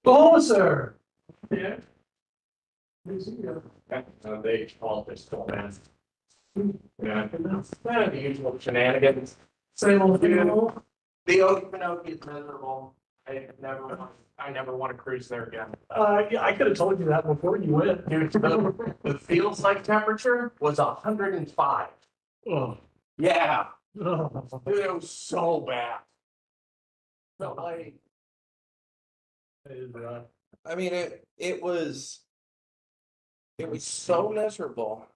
Oh, sir. Yeah. They call this man. Yeah, the usual shenanigans. Same old deal. The Okefenokee is miserable. I never want to cruise there again. Yeah, I could have told you that before you went. Dude, the feels like temperature was 105. Oh. Yeah. Oh. Dude, it was so bad. So like, I mean, it was so miserable.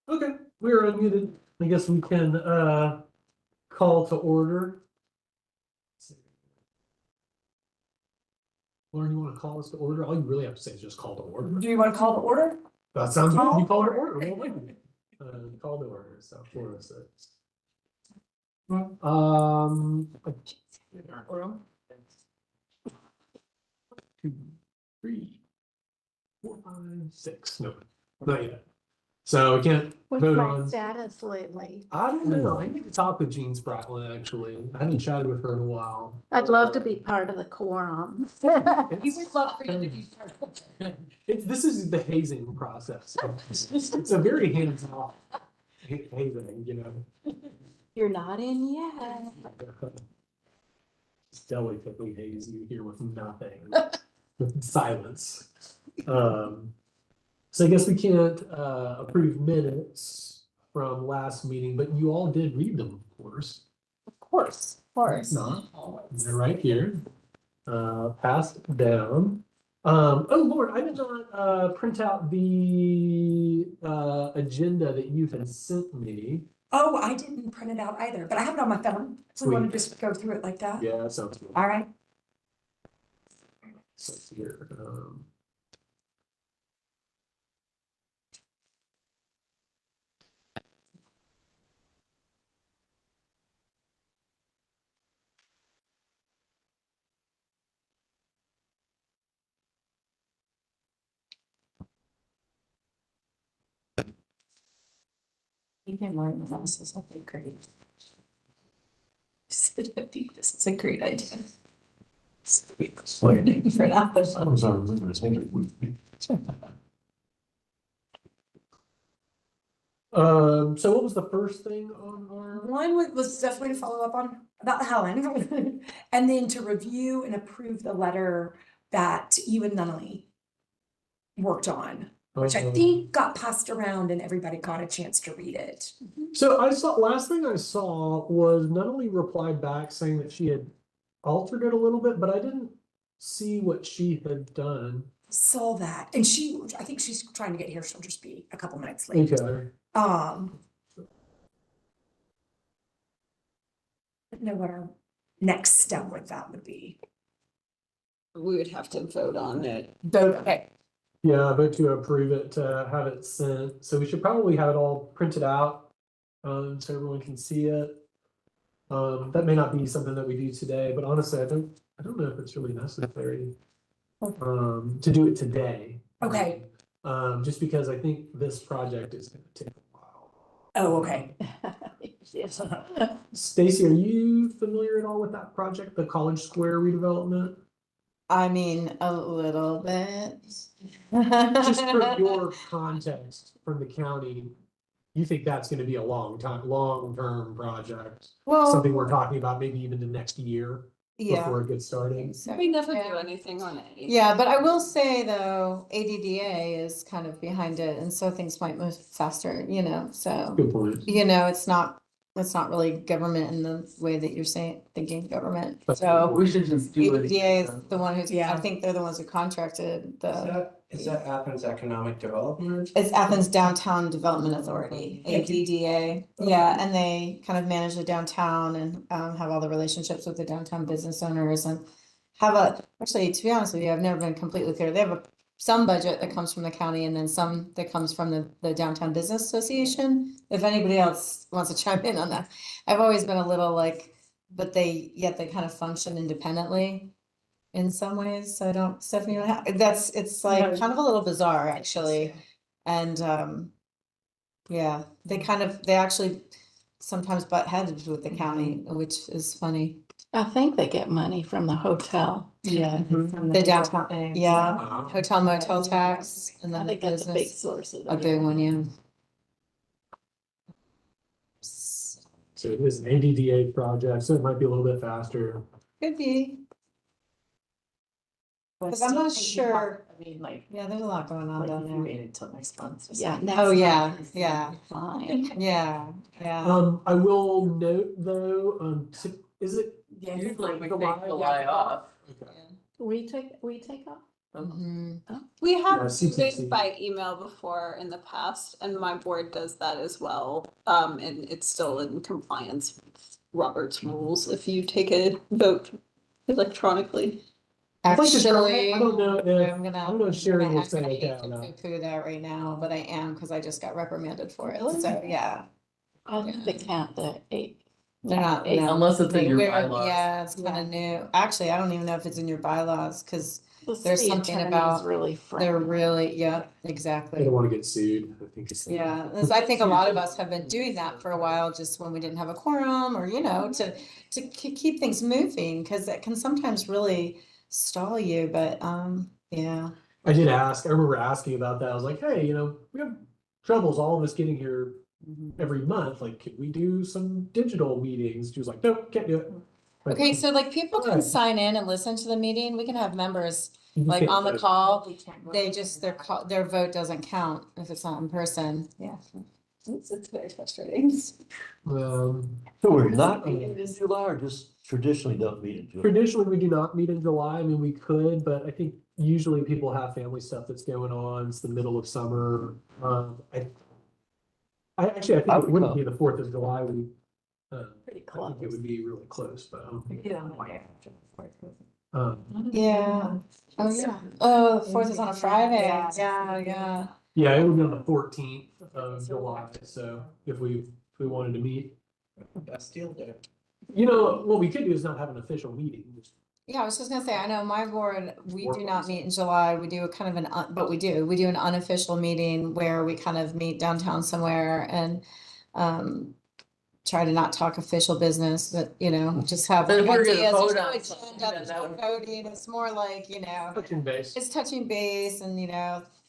Okay, we're unmuted. I guess we can call to order. Lauren, you want to call us to order? All you really have to say is just call to order. Do you want to call the order? That sounds good. Call You call to to order. order. Well, wait a minute. Call to order. So 406. Um. 2, 3, 4, 5, 6. No, not yet. So we can't What's vote my on. status lately? I don't know. I need to talk with Jean Spratlin, actually. I haven't chatted with her in a while. I'd love to be part of the quorum. You would love for you to be part of it. This is the hazing process. It's a very hands-off hazing, you know. You're not in yet. It's delicately haze you here with nothing, with silence. So I guess we can't approve minutes from last meeting, but you all did read them, of course. Of course, of course. Not. They're right here, passed down. Oh Lord, I did not print out the agenda that you had sent me. Oh, I didn't print it out either, but I have it on my phone. So we want to just go through it like that? Yeah, that sounds good. All right. So here, You can learn with us. This will be great. I think this is a great idea. Learning for that. So what was the first thing on our? One was definitely to follow up on about Helen, and then to review and approve the letter that you and Nunnally worked on, which I think got passed around and everybody got a chance to read it. So last thing I saw was not only replied back saying that she had altered it a little bit, but I didn't see what she had done. Saw that, and I think she's trying to get here. She'll just be a couple minutes late. Okay. I don't know what our next step with that would be. We would have to vote on it. Vote, okay. Yeah, vote to approve it, to have it sent. So we should probably have it all printed out, so everyone can see it. That may not be something that we do today, but honestly, I don't know if it's really necessary to do it today. Okay. Just because I think this project is gonna take a while. Oh, okay. Yes. Stacy, are you familiar at all with that project, the College Square redevelopment? I mean, a little bit. Just for your context from the county, you think that's gonna be a long-term project? Well, Something we're talking about maybe even the next year yeah. before it gets started? We never do anything on it. Yeah, but I will say though, ADDA is kind of behind it, and so things might move faster, you know, so. Good point. You know, it's not really government in the way that you're thinking government, so. We should just do it. ADDA is the one who's, I Yeah. think they're the ones who contracted Is that Athens Economic Development? It's Athens Downtown Development Authority, ADDA. Yeah, and they kind of manage the downtown and have all the relationships with the downtown business owners and actually, to be honest with you, I've never been completely clear. They have some budget that comes from the county and then some that comes from the Downtown Business Association. If anybody else wants to chime in on that, I've always been a little like, but they kind of function independently in some ways. So I don't, Stephanie, it's like No. kind of a little bizarre actually. And yeah, they actually sometimes butt heads with the county, which is funny. I think they get money from the hotel. Yeah. The downtown, yeah, hotel motel tax and I then think that's a big business, source of a big one, yeah. So it is an ADDA project, so it might be a little bit faster. Could be. Because I'm not sure. I mean, like, Yeah, there's a lot going on like down if you there. waited till next month. Yeah. Oh, yeah, yeah. Fine. Yeah, yeah. I will note though, is it? Yeah, usually we July? take July off. Okay. We take off? Mhm. We Yeah, have CTC. voted by email before in the past, and my board does that as well. And it's still in compliance with Robert's rules if you take a vote electronically. I'd like to try it. Actually, I don't know if, I'm gonna. I don't know if Sherry will say I okay hate or to not. poo-poo that right now, but I am, cause I just got reprimanded for it, Really? so, yeah. I think they count the 8. They're not, Eight. no. Unless it's in your We're- bylaws. Yeah, it's kinda new. Actually, I don't even know if it's in your bylaws, cause The There's city something attorney's about- really they're friendly. really, yeah, I exactly. don't want to get sued. I think it's. Yeah, as I think a lot of us have been doing that for a while, just when we didn't have a quorum or, to keep things moving, cause it can sometimes really stall you, but, yeah. I did ask, I remember asking about that. I was like, hey, we have troubles, all of us getting here every month. Like, could we do some digital meetings? She was like, nope, can't do it. Like, Okay, so like people can Alright. sign in and listen to the meeting. We can have members you just like can't on the vote. call. They just, their vote doesn't count if it's not in person. Yeah. It's very frustrating. Um, So we're not meeting in July or just traditionally don't meet in July? Traditionally, we do not meet in July. I mean, we could, but I think usually people have family stuff that's going on. It's the middle of summer. I actually, I think I it would wouldn't come. be the 4th of July. Pretty I close. think it would be really close, but, Yeah. Yeah. Oh, yeah. Oh, the 4th is on a Friday. Yeah. yeah, it would be on the 14th of July. So if we wanted to meet, Bastille Day. what we could do is not have an official meeting. Just Yeah, I was just gonna say, I know my board, we do not meet in July. We do a kind of but we do an unofficial meeting where we kind of meet downtown somewhere and, try to not talk official business, but, just have But if we're gonna ideas. There's vote no on agenda, something, there's then no that would- voting. It's more like, touching base. it's touching base and,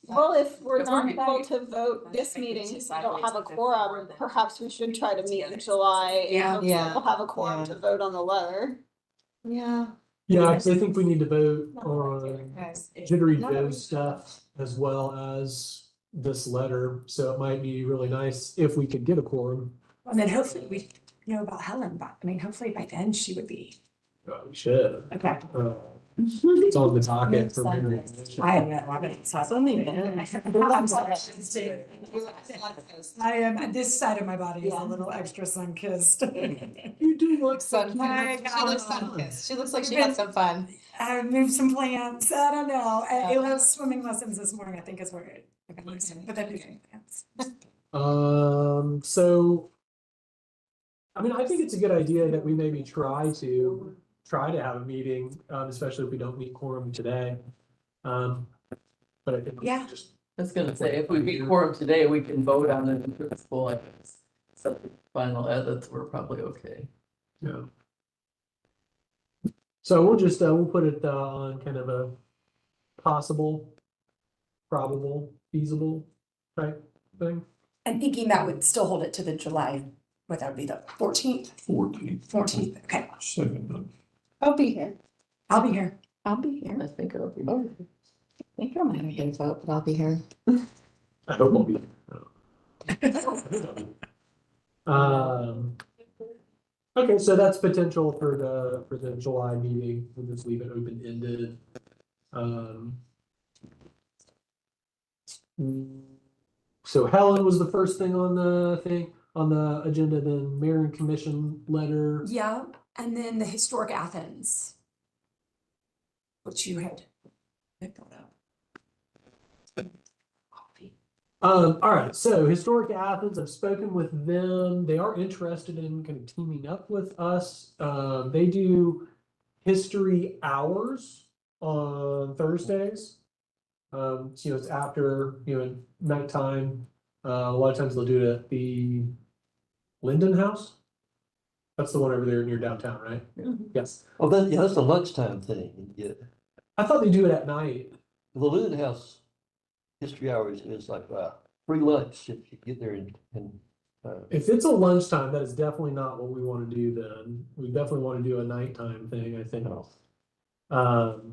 Well, if we're If not we're able to vote this meeting, because we don't have a quorum, perhaps we should try to meet in July. Yeah. Yeah. We'll have a quorum Yeah. to vote on the letter. yeah. Yeah, because I think we need to vote on Okay. Jittery Joe's stuff as well as this letter. So it might be really nice if we could get a quorum. And then hopefully we know about Helen, but I mean, hopefully by then she would be. We should. Okay. It's on the docket for. I have no, I haven't. It's only been- I'm sorry. I am, this side of my body is a little extra sun-kissed. You do look Sun My kissed. She looks God. sun kissed. She looks like she had some fun. I moved some plants, I don't know, Yeah. it was swimming lessons this morning, I think is where it. But then moving plants. So. I mean, I think it's a good idea that we maybe try to have a meeting, especially if we don't meet quorum today. But I think. Yeah. Just I was gonna say, if we meet quorum today, we can vote on it in principle, I guess. So final edits, we're probably okay. Yeah. So we'll put it on kind of a possible, probable, feasible type thing. And thinking that would still hold it to the July, what that would be the 14th, 14th, okay, I'll be here. I'll be here. I'll be here. I think it'll be. I think I might I'm be. gonna vote, but I'll be here. I hope I'll be. Okay, so that's potential for the July meeting. We'll just leave it open-ended. So Helen was the first thing on the agenda, then mayor and commission letter. Yeah, and then the historic Athens. Which you had. Brought up. All right, so Historic Athens, I've spoken with them. They are interested in kind of teaming up with us. They do history hours on Thursdays. So, it's after, nighttime. A lot of times they'll do it at the Linden House. That's the one over there near downtown, right? Yes. Oh, that's a lunchtime thing. Yeah. I thought they do it at night. The Linden House history hours is like free lunch if you get there and If it's a lunchtime, that is definitely not what we want to do then. We definitely want to do a nighttime thing, I think.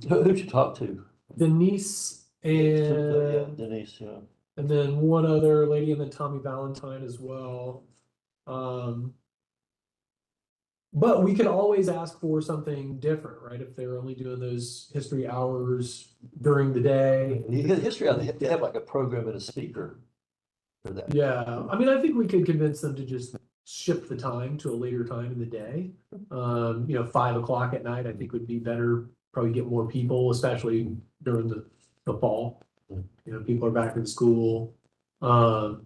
who'd you talk to? Denise Yeah, and Denise, yeah. and then one other lady, and then Tommy Valentine as well. But we could always ask for something different, right? If they're only doing those history hours during the day. You get history, they have like a program and a speaker for that. Yeah, I mean, I think we could convince them to just shift the time to a later time in the day. 5 o'clock at night, I think would be better, probably get more people, especially during the fall. People are back in school. So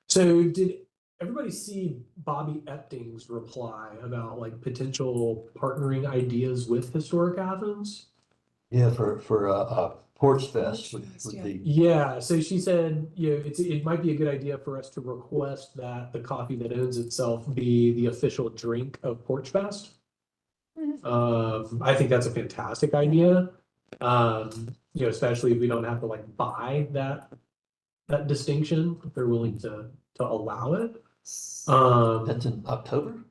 did everybody see Bobby Epting's reply about like potential partnering ideas with Historic Athens? Yeah, for Porch Fest Porch Fest, would yeah. be, Yeah, so she said, it might be a good idea for us to request that the coffee that owns itself be the official drink of Porch Fest. I think that's a fantastic idea. Especially if we don't have to like buy that distinction, if they're willing to allow it. that's in October?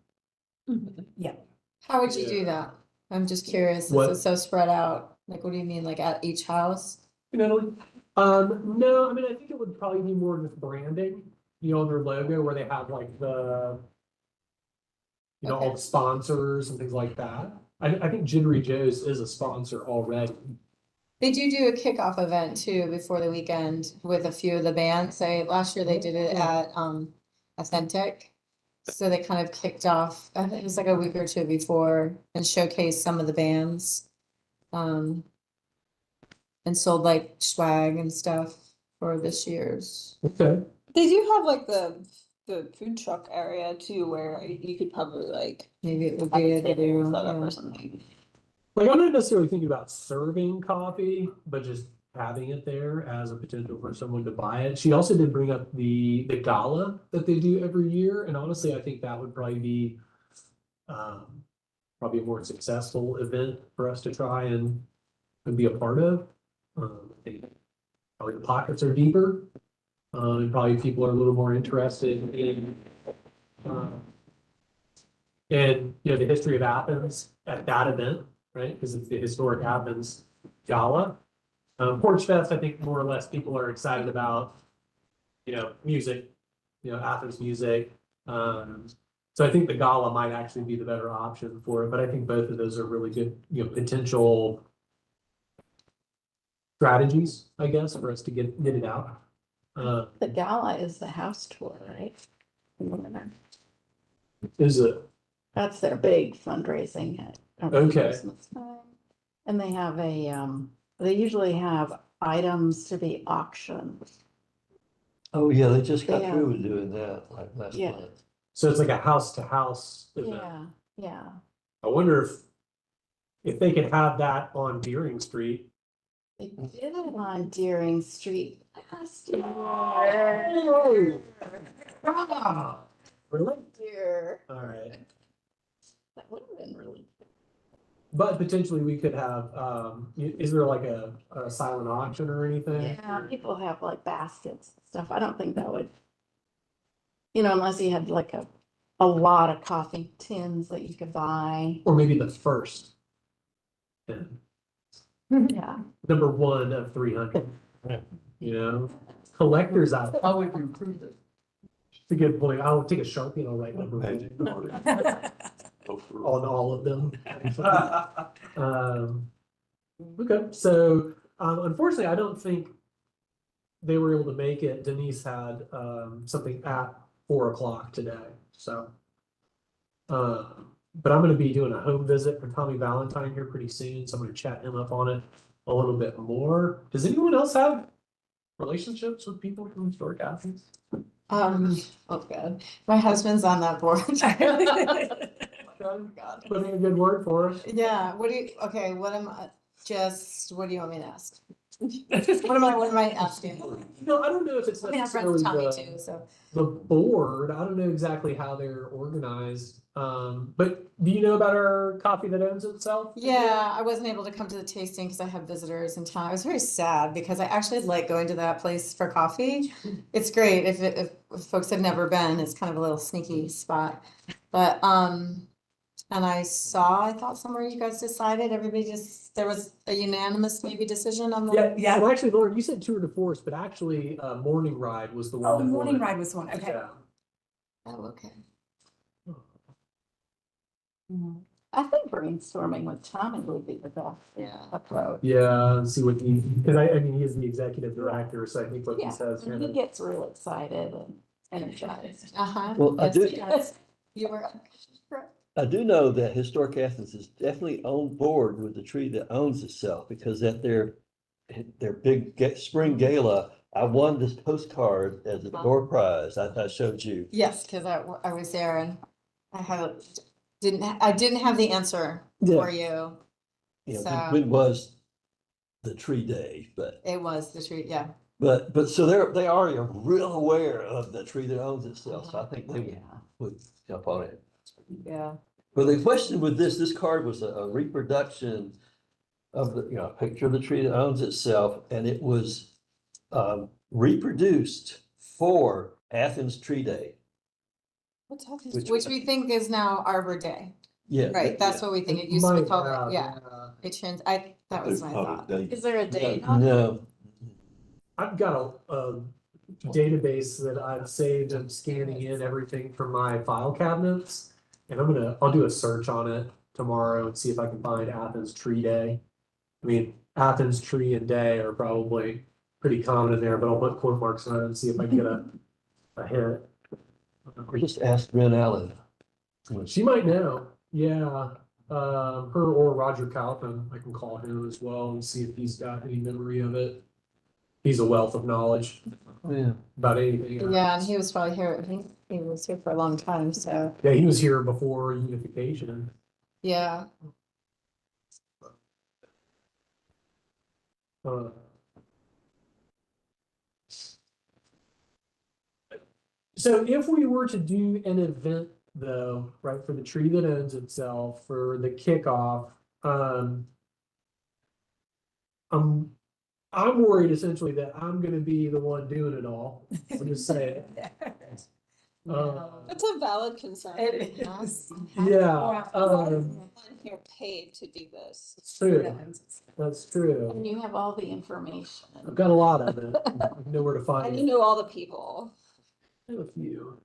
How would you do Yeah. that? I'm just curious, is What? it so spread out? Like, what do you mean, like at each house? No, I mean, I think it would probably be more just branding, on their logo where they have like all Okay. the sponsors and things like that. I think Jittery Joe's is a sponsor already. They do a kickoff event too before the weekend with a few of the bands. Last year they did it at Authentic. So they kind of kicked off, I think it was like a week or two before, and showcased some of the bands. And sold like swag and stuff for this year's. Okay. They do have like the food truck area too, where you could probably like Maybe it would have be a a good table idea, set up yeah. or something. Like, I'm not necessarily thinking about serving coffee, but just having it there as a potential for someone to buy it. She also did bring up the gala that they do every year, and honestly, I think that would probably be probably a more successful event for us to try and be a part of. I think probably the pockets are deeper, and probably people are a little more interested in the history of Athens at that event, right? Because it's the Historic Athens Gala. Porch Fest, I think more or less people are excited about, music, Athens music. So I think the gala might actually be the better option for it, but I think both of those are really good, potential strategies, I guess, for us to get it out. The gala is the house tour, right? Is it? That's their big fundraising at around Okay. Christmas time. And they have they usually have items to be auctioned. Oh, yeah, they just got Yeah. through with doing that like last Yeah. month. So it's like a house to house event. Yeah, yeah. I wonder if they could have that on Deering Street. They did it on Deering Street last year. Really? Year. All right. That would have been really. But potentially we could have, is there like a silent auction or anything? Yeah, people have like baskets and stuff. I don't think that would. Unless you had like a lot of coffee tins that you could buy. Or maybe the first. Yeah. Yeah. Number 1 of 300. Collectors out. How would you improve it? It's a good point. I'll take a Sharpie and I'll write number 1 on all of them. Okay, so unfortunately, I don't think they were able to make it. Denise had something at 4 o'clock today, so. But I'm gonna be doing a home visit for Tommy Valentine here pretty soon, so I'm gonna chat him up on it a little bit more. Does anyone else have relationships with people from Historic Athens? Oh God, my husband's on that board. God. Put in a good word for us. Yeah, what do you want me to ask? What am I asking? No, I don't know if it's I mean, I'm friends with Tommy necessarily too, so. the board. I don't know exactly how they're organized. But do you know about our coffee that owns itself? Yeah, I wasn't able to come to the tasting because I had visitors in town. I was very sad because I actually like going to that place for coffee. It's great if folks have never been, it's kind of a little sneaky spot. But, and I thought somewhere you guys decided, there was a unanimous maybe decision on the. Yeah. And actually, Lauren, you said tour de force, but actually, Morning Ride was the one. Oh, that Morning won. Ride was one, okay. Yeah. Oh, okay. I think brainstorming with Tommy would be the best approach. Yeah, and see what he, because I mean, he is the executive director, so I think what he Yeah, says. and he gets real excited and energized. Uh-huh. Well, I Yes, do- yes. You were. I do know that Historic Athens is definitely on board with the tree that owns itself, because at their big spring gala, I won this postcard as a door prize. I showed you. Yes, because I was there and I didn't have the answer for you. You know, So when was the tree day, but it was the tree, yeah. but so they are real aware of the tree that owns itself. So I think they would jump on it. Yeah. But the question with this card was a reproduction of the, a picture of the tree that owns itself, and it was reproduced for Athens Tree Day. What's happening? Which we think is now Arbor Day. Yeah. Right, that's what we think. It used to be called, yeah. It turns, that was my thought. Is there a date on it? No, I've got a database that I've saved and scanning in everything from my file cabinets. And I'll do a search on it tomorrow and see if I can find Athens Tree Day. I mean, Athens Tree and Day are probably pretty common in there, but I'll put quote marks on it and see if I can get a hit. or just ask Ben Allen. She might know, yeah. Her or Roger Calvin, I can call him as well and see if he's got any memory of it. He's a wealth of knowledge Yeah. about anything. Yeah, and he was probably here, he was here for a long time, so, Yeah, he was here before unification. yeah. Uh, So if we were to do an event though, right, for the tree that owns itself, for the kickoff, I'm worried essentially that I'm gonna be the one doing it all. I'll just say it. That's a valid concern. It is. Yeah, Everyone here paid to do this. it's true. That's true. And you have all the information. I've got a lot of it. I know where to find And it. you know all the people. I have a few.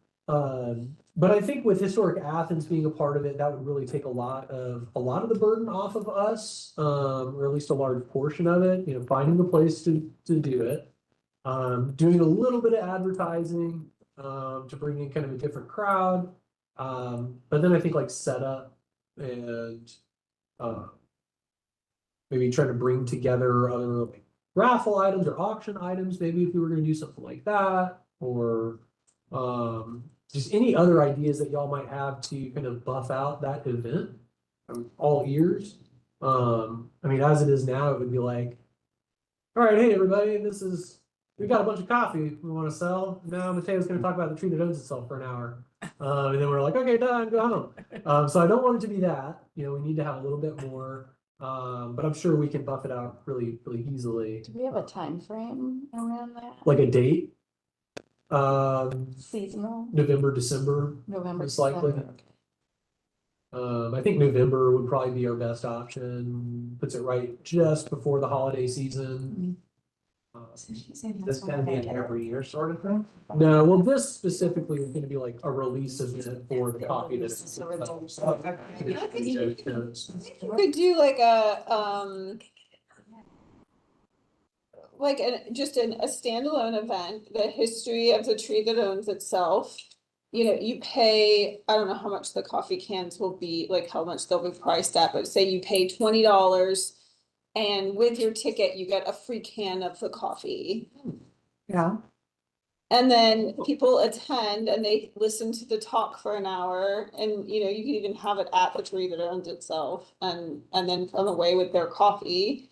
But I think with Historic Athens being a part of it, that would really take a lot of the burden off of us, or at least a large portion of it, finding the place to do it. Doing a little bit of advertising, to bring in kind of a different crowd. But then I think like setup and, maybe trying to bring together other like raffle items or auction items, maybe if we were gonna do something like that, or just any other ideas that y'all might have to kind of buff out that event. I'm all ears. I mean, as it is now, it would be like, all right, hey, everybody, we got a bunch of coffee we want to sell. Now Mateo's going to talk about the tree that owns itself for an hour. And then we're like, okay, done, go home. So I don't want it to be that. We need to have a little bit more. But I'm sure we can buff it out really, really easily. Do we have a time frame around that? Like a date? Seasonal, November, December, November, most likely. December. I think November would probably be our best option. Puts it right just before the holiday season. This gonna be an every year sort of thing? No, well, this specifically is going to be like a release event for the coffee that's. You could do like a standalone event, the history of the tree that owns itself. You pay, I don't know how much the coffee cans will be, like how much they'll be priced at, but say you pay $20. And with your ticket, you get a free can of the coffee. Yeah. And then people attend and they listen to the talk for an hour, and you can even have it at the tree that owns itself, and then come away with their coffee.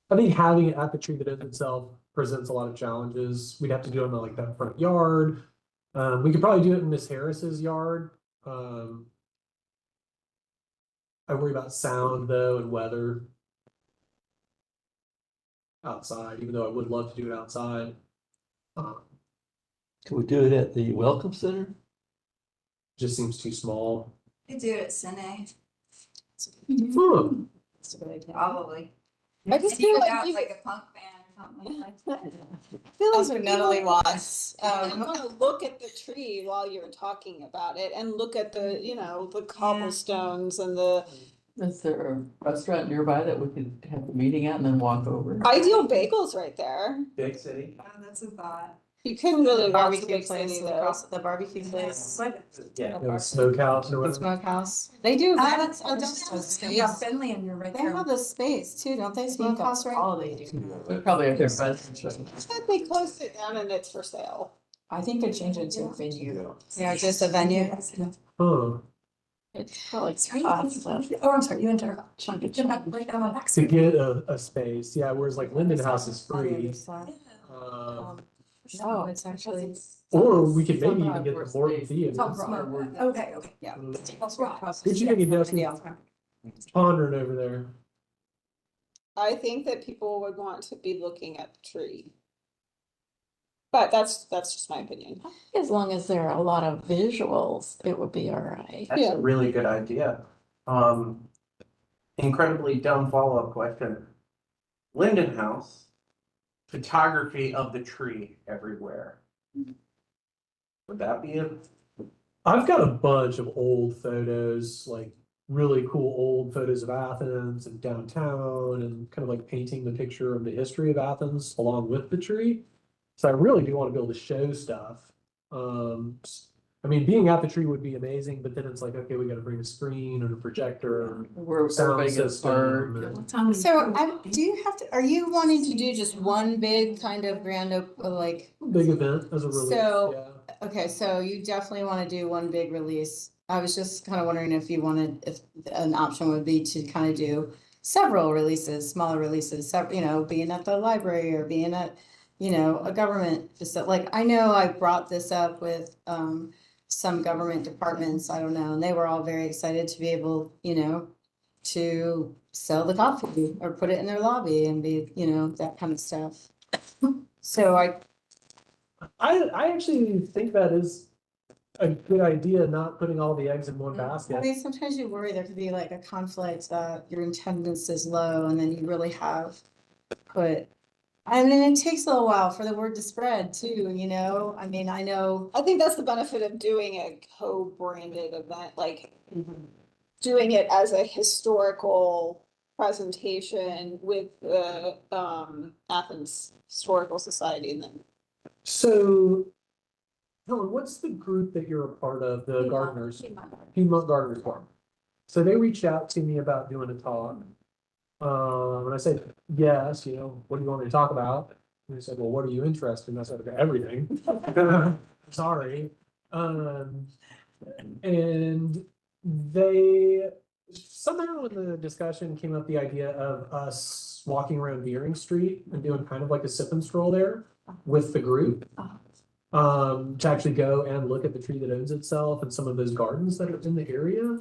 I think having it at the tree that owns itself presents a lot of challenges. We'd have to do it in like that front yard. We could probably do it in Miss Harris's yard. I worry about sound though and weather. Outside, even though I would love to do it outside. Can we do it at the Welcome Center? Just seems too small. Could do it at Sine, Hmm. It's a good idea. probably. I just You feel could like have we, like a punk band or That's what Natalie wants. You wanna look at the tree while you're talking about it and look at the, you know, the cobblestones and the Is there a restaurant nearby that we could have the meeting at and then walk over? Ideal Bagels right there. Big city. That's a thought. You couldn't really walk to Barbecue Big place City though. across the barbecue place. Yeah. The smokehouse or whatever. Smokehouse. They do. That's, events, just a yeah, space. Finley and you're right They there. have the space too, don't they? Smokehouse, right? All they do. We probably have their best. Said they closed it down and it's for sale. I think they're changing it to a venue. Yeah, just a venue. Huh. It's probably Sorry, costs oh, I'm sorry, you entered. chunk of Jump back change. right down my back. To get a space, yeah, whereas like Linden House is free. No, it's actually. Or we could maybe even get the Morton Theater. Tom Brook. Okay, okay. Yeah. What'd you think of Justin? Pondering over there. I think that people would want to be looking at the tree. But that's just my opinion. As long as there are a lot of visuals, it would be all right. That's Yeah. a really good idea. Incredibly dumb follow-up question. Linden House, photography of the tree everywhere. Would that be a, I've got a bunch of old photos, like really cool old photos of Athens and downtown and kind of like painting the picture of the history of Athens along with the tree. So I really do want to be able to show stuff. I mean, being at the tree would be amazing, but then it's like, okay, we got to bring a screen and a projector, We're sound everybody gets system. parked. and- So do you have to, are you wanting to do just one big kind of grand, like, Big event as a release, So- yeah. okay, so you definitely want to do one big release. I was just kind of wondering if you wanted, if an option would be to kind of do several releases, smaller releases, you know, being at the library or being at, you know, a government, just like, I know I brought this up with, some government departments, I don't know, and they were all very excited to be able, you know, to sell the coffee or put it in their lobby and be, you know, that kind of stuff. So I actually think that is a good idea, not putting all the eggs in one I basket. mean, sometimes you worry there could be like a conflict that your attendance is low and then you really have put. I mean, it takes a little while for the word to spread too, you know? I mean, I know. I think that's the benefit of doing a co-branded event, like doing it as a historical presentation with the Athens Historical Society and then. So, Helen, what's the group that you're a part of, the gardeners? Piedmont Gardeners Club. So they reached out to me about doing a talk. And I said, yes, you know, what do you want me to talk about? And they said, well, what are you interested in? I said, okay, everything. Sorry. And they, somehow in the discussion came up the idea of us walking around Deering Street and doing kind of like a sip and stroll there with the group. To actually go and look at the tree that owns itself and some of those gardens that are in the area.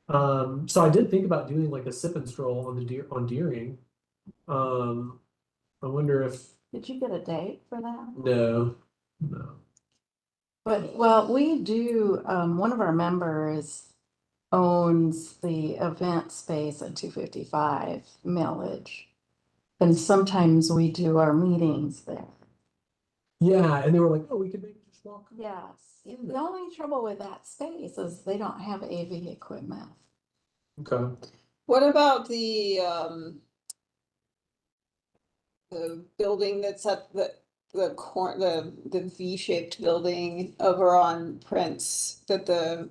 So I did think about doing like a sip and stroll on on Deering. I wonder if, Did you get a date for that? no. But, well, we do, one of our members owns the event space at 255 Millage. And sometimes we do our meetings there. Yeah, and they were like, oh, we could maybe just walk. Yes, the only trouble with that space is they don't have AV equipment. Okay. What about the building that's at the V-shaped building over on Prince, that the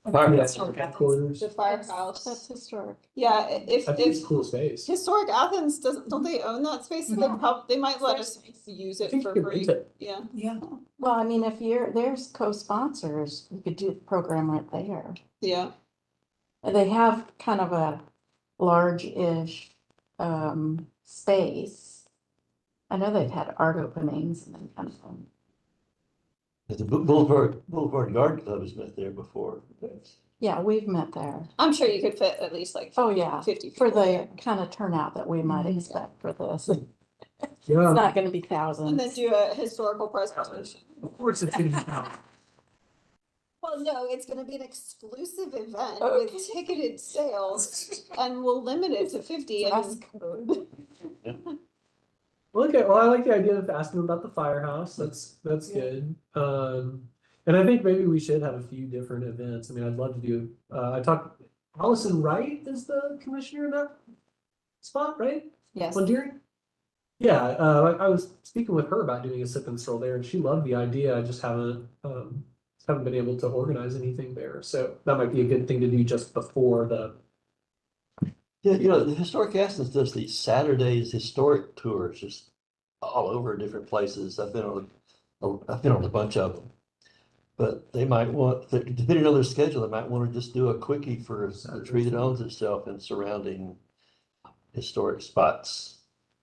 Headquarters. the firehouse. That's historic. Yeah, if I think it's a cool space. Historic Athens don't they own that space? They might let us use I it think for you could rent free. it. Yeah. Yeah. Well, I mean, if there's co-sponsors, you could do the program right there. Yeah. They have kind of a large-ish space. I know they've had art openings and then kind of. The Boulevard Garden Club has met there before. Yeah, we've met there. I'm sure you could fit at least like Oh, yeah, 50 for people the there. kind of turnout that we might expect for this. It's Yeah, not gonna be And then thousands. do a historical presentation. of course it's gonna be. Well, no, it's gonna be an exclusive event Okay. with ticketed sales and we'll limit it to 50 Dress and code. Okay, well, I like the idea of asking them about the firehouse. That's Yeah. good. And I think maybe we should have a few different events. I mean, I'd love to do, I talked, Allison Wright is the commissioner in that spot, right? Yes. On Deering? Yeah, I was speaking with her about doing a sip and stroll there, and she loved the idea. I just haven't been able to organize anything there. So that might be a good thing to do just before the. Yeah, you know, the Historic Athens does these Saturdays historic tours just all over different places. I've been on a bunch of them. But they might want, depending on their schedule, they might want to just do a quickie for the tree that owns itself and surrounding historic spots.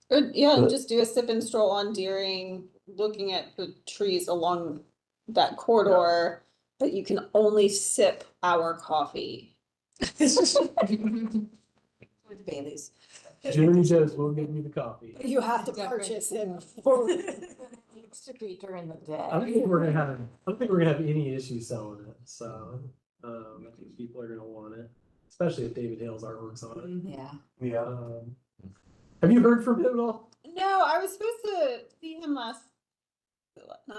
Or, yeah, and But- just do a sip and stroll on Deering, looking at the trees along that corridor, but you can only sip our coffee. With Bailey's. Jerry Joe's will give me the coffee. You have to purchase it before. Needs to be during the day. I don't think we're gonna have any issue selling it, so, I think people are gonna want it, especially if David Hale's artwork's on it. Yeah. Yeah. Have you heard from him at all? No, I was supposed to see him not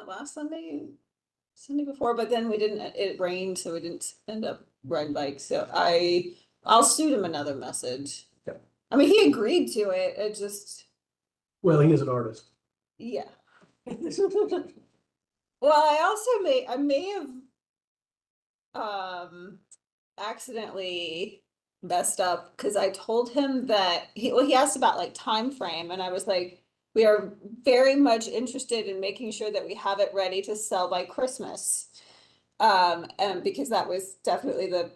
last Sunday before, but then we didn't, it rained, so we didn't end up riding bikes, so I'll shoot him another message. Okay. I mean, he agreed to it, it just, Well, he is an artist. yeah. Well, I may have accidentally messed up because I told him that he asked about like time frame, and I was like, we are very much interested in making sure that we have it ready to sell by Christmas. And because that was definitely the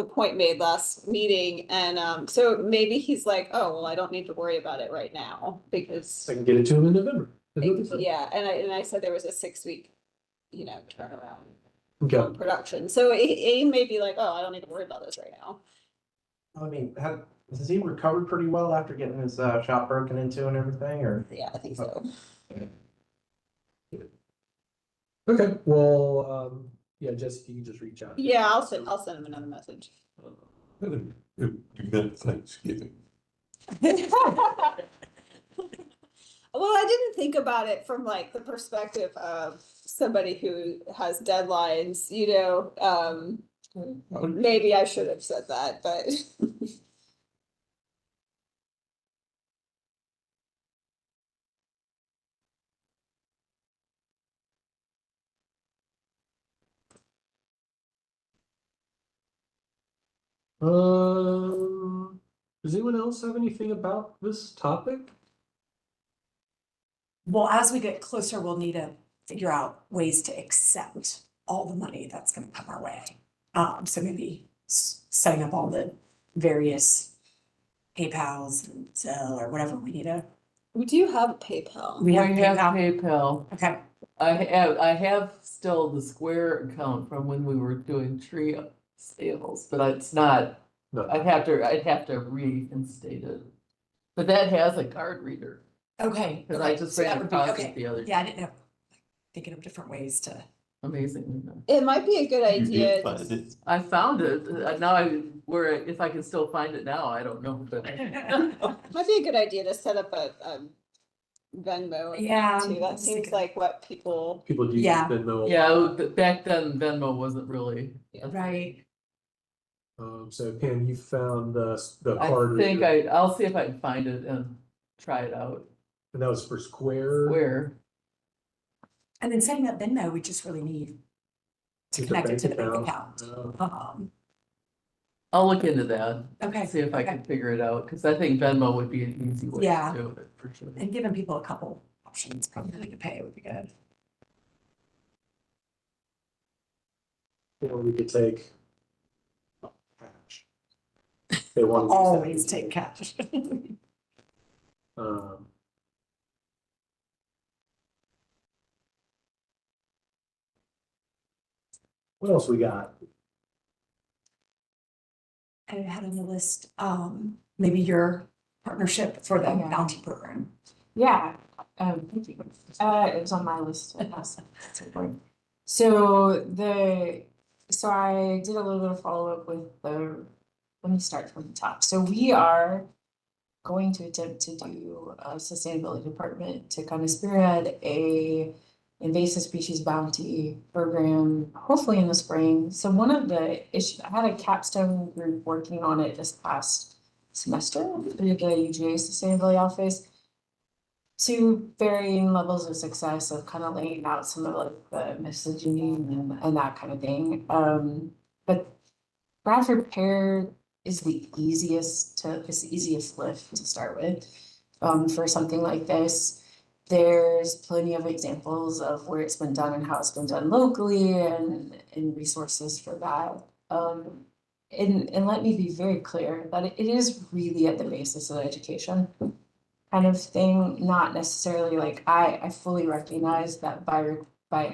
point made last meeting, and so maybe he's like, oh, well, I don't need to worry about it right now because I can get it to him in November. Is what he said. yeah, and I said there was a 6-week, turnaround Okay. on production. So he may be like, oh, I don't need to worry about this right now. I mean, has he recovered pretty well after getting his shop broken into and everything, or? Yeah, I think so. Okay, well, yeah, Jesse, you can just reach out. Yeah, I'll send him another message. You meant Thanksgiving. Well, I didn't think about it from like the perspective of somebody who has deadlines, maybe I should have said that, but. Does anyone else have anything about this topic? Well, as we get closer, we'll need to figure out ways to accept all the money that's gonna come our way. So maybe setting up all the various PayPals and Zelle or whatever we need to. We do have PayPal. We have I have PayPal. PayPal. Okay, I have still the Square account from when we were doing tree sales, but it's not, No. I'd have to reinstate it. But that has a card reader, okay. because I okay, just so ran that would be- across okay. it the other, Yeah, I didn't know. Thinking of different ways to. amazingly. It might be a good idea. I found it, if I can still find it now, I don't know, but. Might be a good idea to set up a Venmo. Yeah, Too. I That was seems thinking- like what people. People do use Yeah. Venmo. Yeah, back then Venmo wasn't really. Right. So Pam, you found the I card think reader, I'll see if I can find it and try it out. and that was for Square. Where? And then setting up Venmo, we just really need to With connect it to the bank account. account. I'll look into that, Okay. see if I okay. can figure it out, because I think Venmo would be an easy way Yeah. to do it, for sure. And giving people a couple options, probably to pay would be good. Or we could take. Cash. They want to use that. Always take cash. Um, What else we got? I had on the list, maybe your partnership for the Yeah. bounty program. Yeah, thank you. It was on my list. So I did a little bit of follow-up with let me start from the top. So we are going to attempt to do a sustainability department to kind of spearhead a invasive species bounty program, hopefully in the spring. So one of the issues, I had a capstone group working on it this past semester through the UGA Sustainability Office, to varying levels of success of kind of laying out some of like the messaging and that kind of thing. But Bradford Pear is the easiest lift to start with, for something like this. There's plenty of examples of where it's been done and how it's been done locally and resources for that. And let me be very clear that it is really at the basis of education kind of thing, not necessarily like, I fully recognize that by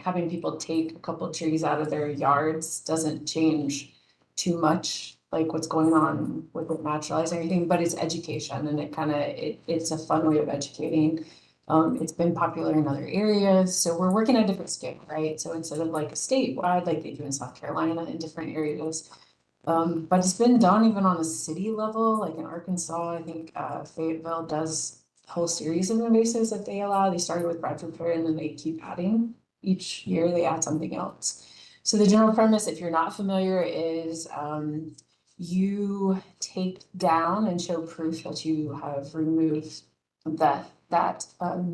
having people take a couple of trees out of their yards doesn't change too much, like what's going on with it naturalizing everything, but it's education and it's a fun way of educating. It's been popular in other areas, so we're working at a different scale, right? So instead of like a statewide, like they do in South Carolina in different areas, but it's been done even on a city level, like in Arkansas, I think Fayetteville does a whole series of invasives that they allow. They started with Bradford Pear and then they keep adding, each year they add something else. So the general premise, if you're not familiar, is you take down and show proof that you have removed that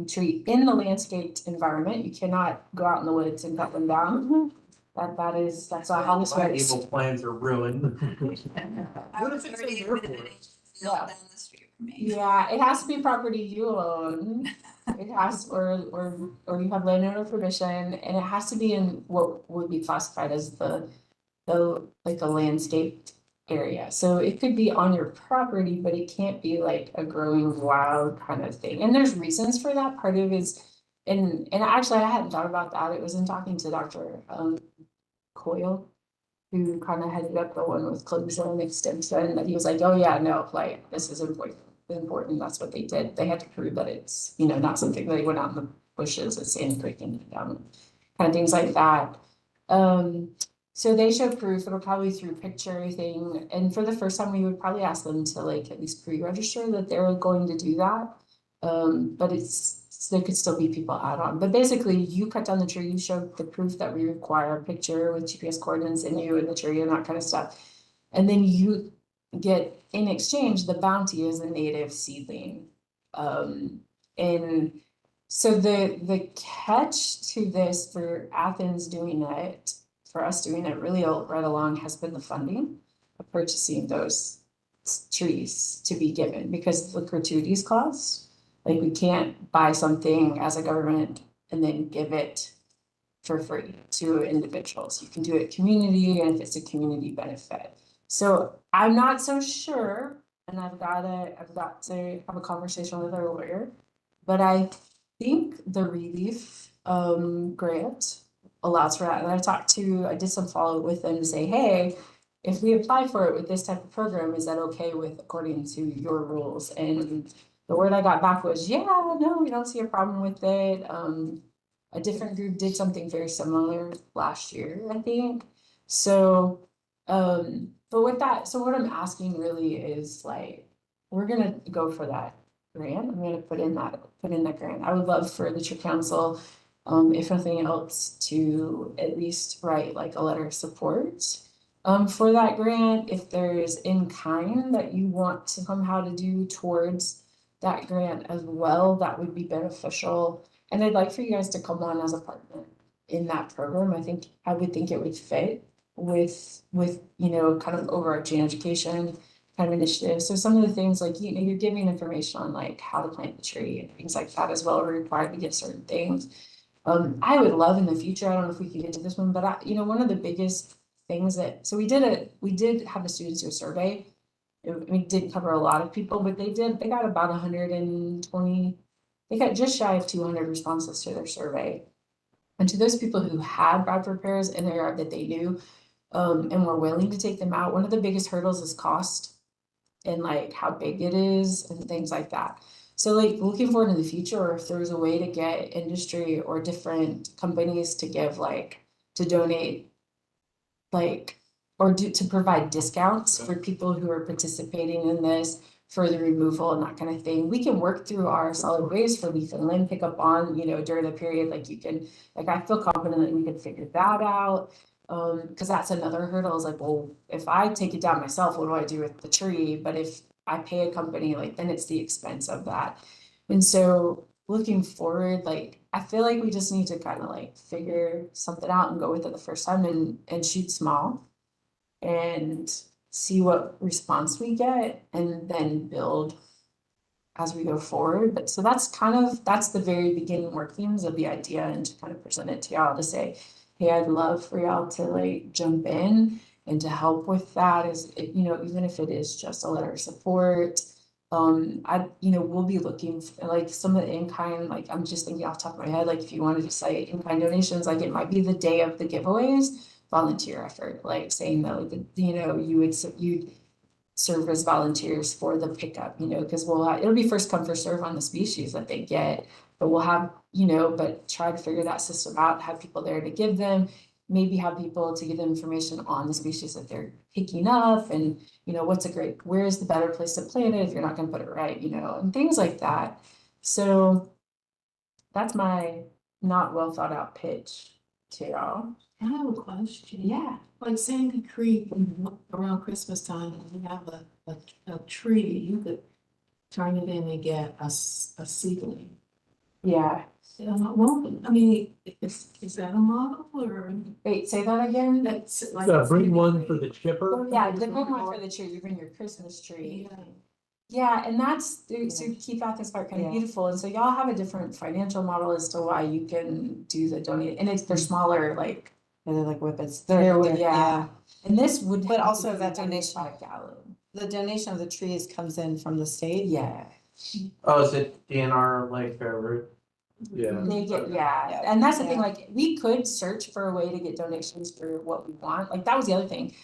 tree in the landscaped environment. You cannot go out in the woods and cut them down. That's not how this My works. evil plans are ruined. What if it's in your forest? Yeah. Down the street from me. Yeah, it has to be property you own. It has, or you have landowner permission, and it has to be in what would be classified as the like a landscaped area. So it could be on your property, but it can't be like a growing wild kind of thing. And there's reasons for that. Part of it is, and actually I hadn't thought about that. It was in talking to Dr. Coyle, who kind of headed up the one with closure and extension, that he was like, oh yeah, no, like this is important. That's what they did. They had to prove that it's, not something that they went out in the bushes at Sand Creek and kind of things like that. So they showed proof. It'll probably through picture thing. And for the first time, we would probably ask them to like at least pre-register that they were going to do that. But there could still be people add on. But basically, you cut down the tree, you show the proof that we require, a picture with GPS coordinates and you and the tree and that kind of stuff. And then you get, in exchange, the bounty is a native seedling. And so the catch to this for Athens doing it, for us doing it really right along, has been the funding of purchasing those trees to be given, because the gratuities clause, like we can't buy something as a government and then give it for free to individuals. You can do it community, and if it's a community benefit. So I'm not so sure, and I've got to have a conversation with our lawyer, but I think the relief grant allows for that. And I did some follow up with them to say, hey, if we apply for it with this type of program, is that okay with according to your rules? And the word I got back was, yeah, no, we don't see a problem with it. A different group did something very similar last year, I think. So, but with that, so what I'm asking really is like, we're gonna go for that grant. I'm gonna put in that grant. I would love for the Tree Council, if nothing else, to at least write like a letter of support for that grant. If there's in kind that you want to somehow to do towards that grant as well, that would be beneficial. And I'd like for you guys to come on as a partner in that program. I would think it would fit with kind of overarching education kind of initiative. So some of the things like, you're giving information on like how to plant the tree and things like that as well. We're required to give certain things. I would love in the future, I don't know if we could get to this one, but one of the biggest things so we did have the students do a survey. We didn't cover a lot of people, but they got about 120, they got just shy of 200 responses to their survey. And to those people who had Bradford pears in their yard that they knew, and were willing to take them out, one of the biggest hurdles is cost and like how big it is and things like that. So like looking forward in the future, or if there was a way to get industry or different companies to give to donate to provide discounts for people who are participating in this, for the removal and that kind of thing. We can work through our solid waste for leaf and limb pickup on, during the period, like you can, like, I feel confident that we could figure that out. Cause that's another hurdle is like, well, if I take it down myself, what do I do with the tree? But if I pay a company, like, then it's the expense of that. And so looking forward, like, I feel like we just need to kind of like figure something out and go with it the first time and shoot small. And see what response we get and then build as we go forward. But so that's the very beginning workings of the idea, and to kind of present it to y'all to say, hey, I'd love for y'all to like jump in and to help with that even if it is just a letter of support. We'll be looking for, like, some of the in-kind, like, I'm just thinking off the top of my head, like, if you wanted to say in-kind donations, like, it might be the day of the giveaways, volunteer effort, like saying that, like, you'd serve as volunteers for the pickup, because it'll be first come, first serve on the species that they get, but we'll have, but try to figure that system out, have people there to give them, maybe have people to give them information on the species that they're picking up, and where's the better place to plant it if you're not gonna put it right, and things like that. So that's my not well thought out pitch to y'all. I have a question. Yeah. Like Sandy Creek, around Christmas time, you have a tree, you could turn it in and get a seedling. Yeah. I mean, is that a model or? Wait, say that again? That's like. So bring one for the chipper. Yeah, the big one for the tree, you bring your Christmas tree. Yeah. Yeah, and that's to keep Athens-Clarke kind of beautiful, and so y'all have a different financial model as to why you can do the donate, and they're smaller, like. They're like whippets. Yeah. And this would. But have also to be that donation- 5 gallon. The donation of the trees comes in from the state. Yeah. Oh, is it DNR like route? Yeah. They get, Yeah. and that's the thing, Yeah. like, we could search for a way to get donations for what we want, like, that was the other thing.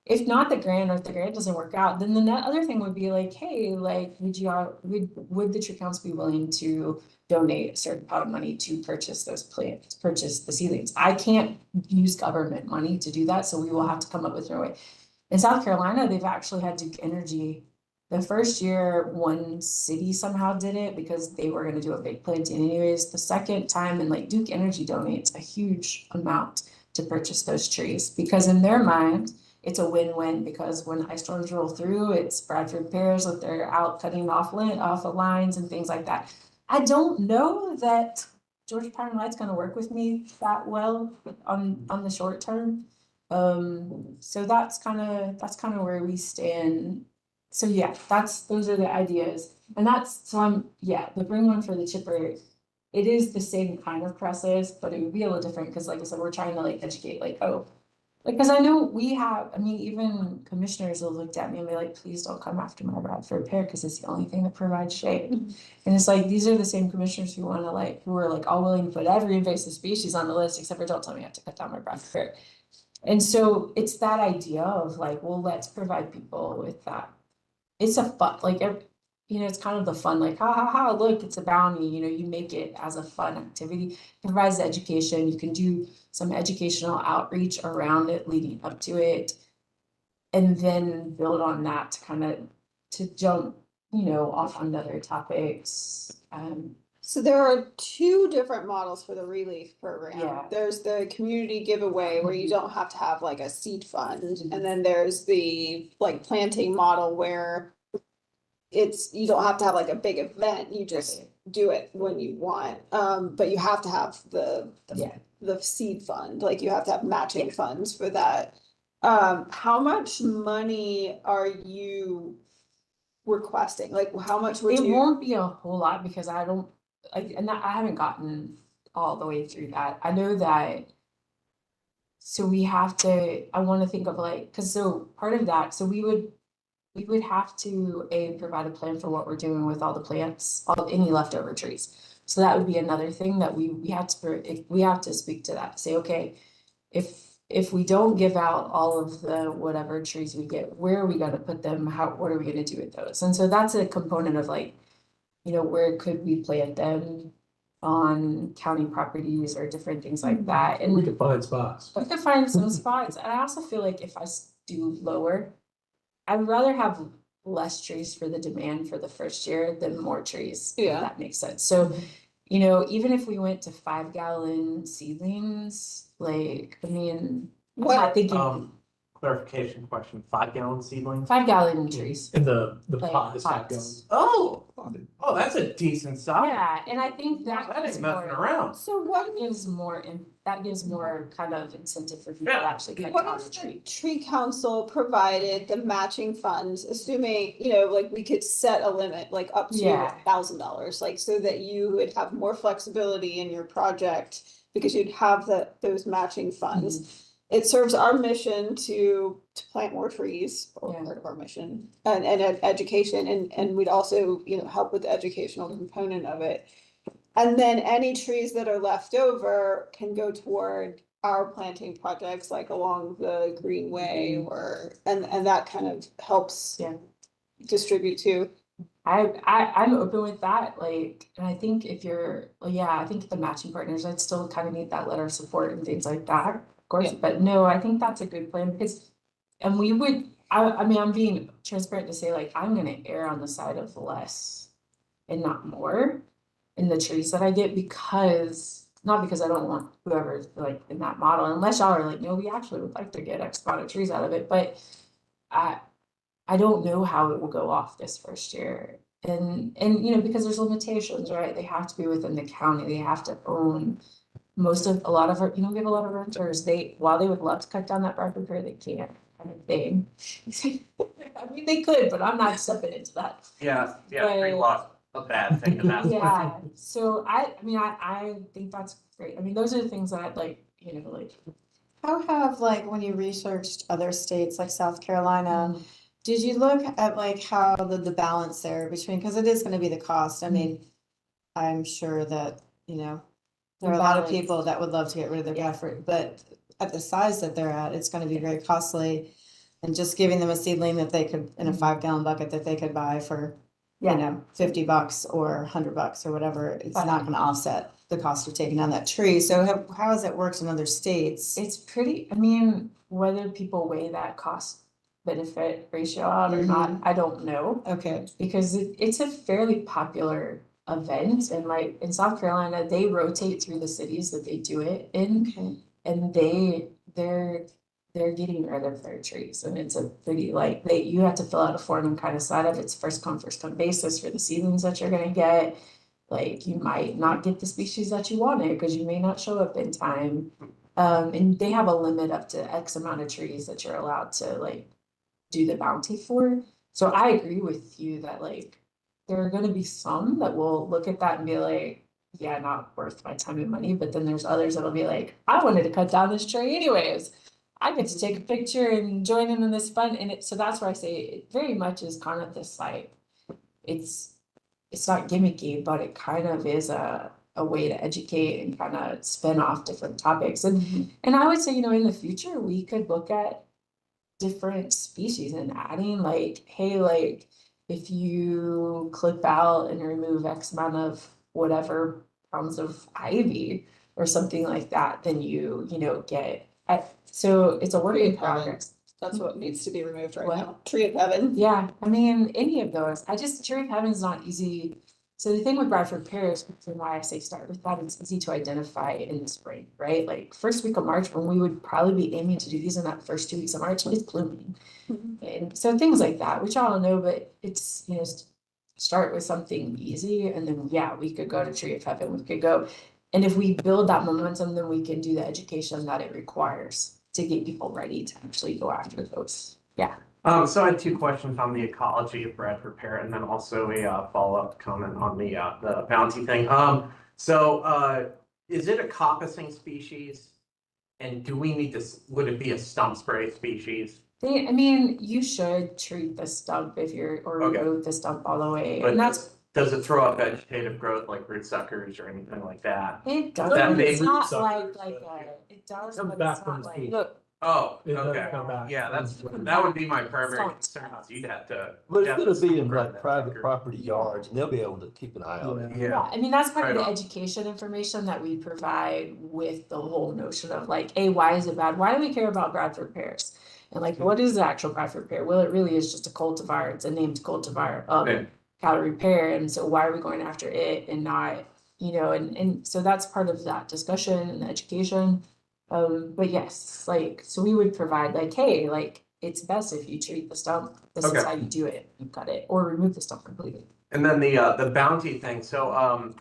If not the grant, or if the grant doesn't work out, then the other thing would be like, hey, like, would the tree council be willing to donate a certain pot of money to purchase those plants, purchase the seedlings? I can't use government money to do that, so we will have to come up with a way. In South Carolina, they've actually had Duke Energy. The first year, one city somehow did it because they were gonna do a big planting anyways. The second time, and like Duke Energy donates a huge amount to purchase those trees, because in their mind, it's a win-win, because when ice storms roll through, it's Bradford pears that they're out cutting off of lines and things like that. I don't know that Georgia Pine Light's gonna work with me that well on the short term. So that's kind of where we stand. So yeah, those are the ideas, and the bring one for the chipper. It is the same kind of process, but it would be a little different, because like I said, we're trying to like educate, like, because I know even commissioners will look at me and be like, please don't come after my Bradford pear, because it's the only thing that provides shade. And it's like, these are the same commissioners who are like all willing to put every invasive species on the list, except for don't tell me I have to cut down my Bradford pear. And so it's that idea of like, well, let's provide people with that. It's a fun, like, it's kind of the fun, like, look, it's a bounty, you make it as a fun activity. It provides the education. You can do some educational outreach around it leading up to it. And then build on that to jump, off on other topics. So there are 2 different models for the relief program. Yeah. There's the community giveaway where you don't have to have like a seed fund. And then there's the like planting model where you don't have to have like a big event. You just do it when you want. But you have to have the seed fund, like you have to have matching funds for that. How much money are you requesting? Like how much would It you? won't be a whole lot, because I haven't gotten all the way through that. I know that. So I want to think of like, so part of that, so we would have to provide a plan for what we're doing with all the plants, any leftover trees. So that would be another thing that we have to speak to that, say, okay, if we don't give out all of the whatever trees we get, where are we gonna put them? What are we gonna do with those? And so that's a component of like, where could we plant them on county properties or different things like that. And We could find spots. we could find some spots. And I also feel like if I do lower, I'd rather have less trees for the demand for the first year than more trees. if Yeah. That makes sense. So, you know, even if we went to 5-gallon seedlings, like, I mean, I'm What- not thinking Clarification question, 5-gallon seedlings? 5-gallon trees. In the Like pot is pots. 5 gallons. Oh, that's a decent size. Yeah, and I think that That gives ain't messing more, around. So what that gives more kind of incentive for people Yeah. to actually cut What down if a the tree. tree council provided the matching funds, assuming, you know, like we could set a limit, like up to Yeah. $1,000, like so that you would have more flexibility in your project because you'd have those matching funds. It serves our mission to plant more trees, or Yeah. part of our mission, and education, and we'd also, you know, help with the educational component of it. And then any trees that are left over can go toward our planting projects, like along the greenway or, and that kind of helps Yeah. distribute too. I'm open with that, like, and I think if you're, well, yeah, I think the matching partners, I'd still kind of need that letter of support and things like that, of course, Yeah. but no, I think that's a good plan, because, and we would, I mean, I'm being transparent to say, like, I'm gonna err on the side of less and not more in the trees that I get, because, not because I don't want whoever's like in that model, unless y'all are like, no, we actually would like to get X amount of trees out of it, but I don't know how it will go off this first year. And you know, because there's limitations, right? They have to be within the county, they have to own a lot of our, you know, we have a lot of renters, while they would love to cut down that Bradford Fair, they can't, kind of thing. I mean, they could, but I'm not stepping into that. Yeah, tree loss, a bad thing, and that's Yeah, so I mean, I think that's great. I mean, those are the things that I'd like, you know, like. How have, like, when you researched other states like South Carolina, did you look at like how the balance there between, because it is gonna be the cost, I mean, I'm sure that, you know, there are a lot of balance. people that would love to get rid of their Yeah. Bradford, but at the size that they're at, it's gonna be very costly. And just giving them a seedling that they could, in a 5-gallon bucket that they could buy for, you Yeah. know, $50 or $100 or whatever, it's But- not gonna offset the cost of taking down that tree. So how has it worked in other states? It's pretty, I mean, whether people weigh that cost benefit ratio out or not, I don't know. Okay, Because it's a fairly popular event, and like in South Carolina, they rotate through the cities that they do it in. okay. And they're getting rid of their trees, and it's a pretty, like, you have to fill out a form and kind of sign up, it's first come, first come basis for the seedlings that you're gonna get. Like, you might not get the species that you wanted, because you may not show up in time. And they have a limit up to X amount of trees that you're allowed to like do the bounty for. So I agree with you that like, there are gonna be some that will look at that and be like, yeah, not worth my time and money, but then there's others that'll be like, I wanted to cut down this tree anyways. I get to take a picture and join in this fun, and so that's where I say it very much is kind of this like, it's not gimmicky, but it kind of is a way to educate and kind of spin off different topics. And I would say, you know, in the future, we could look at different species and adding like, hey, like, if you clip out and remove X amount of whatever pounds of ivy or something like that, then you know, so it's a work in progress. That's what needs to be removed right What? now. Tree of heaven. Yeah, I mean, any of those, Tree of Heaven is not easy. So the thing with Bradford pears, and why I say start with that, it's easy to identify in the spring, right? Like first week of March, when we would probably be aiming to do these in that first 2 weeks of March, it's blooming. And so things like that, which I don't know, but it's, you know, start with something easy, and then, yeah, we could go to Tree of Heaven, we could go. And if we build that momentum, then we can do the education that it requires to get people ready to actually go after those. Yeah. So I had 2 questions on the ecology of Bradford pear, and then also a follow-up comment on the bounty thing. Is it a coppicing species? And do we need to, would it be a stump spray species? I mean, you should treat the stump or Okay. remove the stump all the way, But and that's, does it throw up vegetative growth like root suckers or anything like that? it does, That but it's big not suckers, like, but it does, Comes but back it's from not the like. seed. Look, Oh, It does okay. come back. Yeah, that would be my primary Stumps. concern. Is you'd have to. But it's have gonna to be in spread like that private sucker. property yards, and they'll be able to keep an eye on it. Yeah, I mean, that's part of Right the on. education information that we provide with the whole notion of like, hey, why is it bad? Why do we care about Bradford pears? And like, what is the actual Bradford pear? Well, it really is just a cultivar. It's a named cultivar of Yeah. calorie pear. And so why are we going after it and not, and so that's part of that discussion and education. But yes, like, so we would provide like, hey, like, it's best if you treat the stump. This is Okay. how you do it. You cut it or remove the stump completely. And then the bounty thing, so,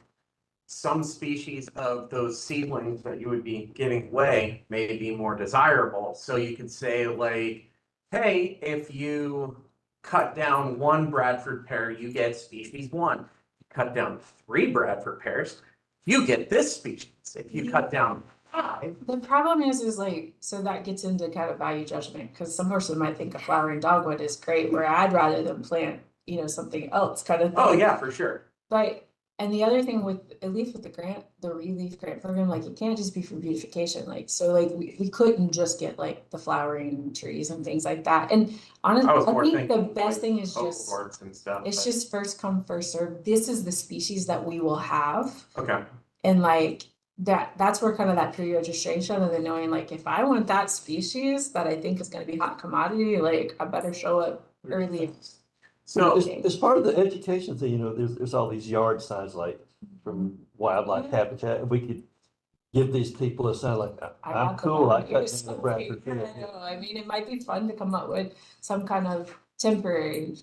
some species of those seedlings that you would be giving away may be more desirable. So you could say like, hey, if you cut down one Bradford pear, you get species one. Cut down 3 Bradford pears, you get this species. If you cut down 5. The problem is like, so that gets into kind of value judgment, because some person might think a flowering dogwood is great, where I'd rather them plant, something else kind of thing. Oh, yeah, for sure. But, and the other thing with, at least with the relief grant program, like, it can't just be for beautification, like, so like, we couldn't just get like the flowering trees and things like that, and honestly, I was I more think the thinking best like thing is just, cohorts and stuff. it's but- just first come, first serve. This is the species that we will have. Okay, And like that's where kind of that pre-registration and then knowing like if I want that species that I think is gonna be hot commodity, like I better show up early. so, As part of the education thing, there's all these yard signs like from wildlife habitat. We could give these people a sign like, I I'm got the cool, I one. cut It's down the so Bradford big. I pear. know. I mean, it might be fun to come up with some kind of temporary.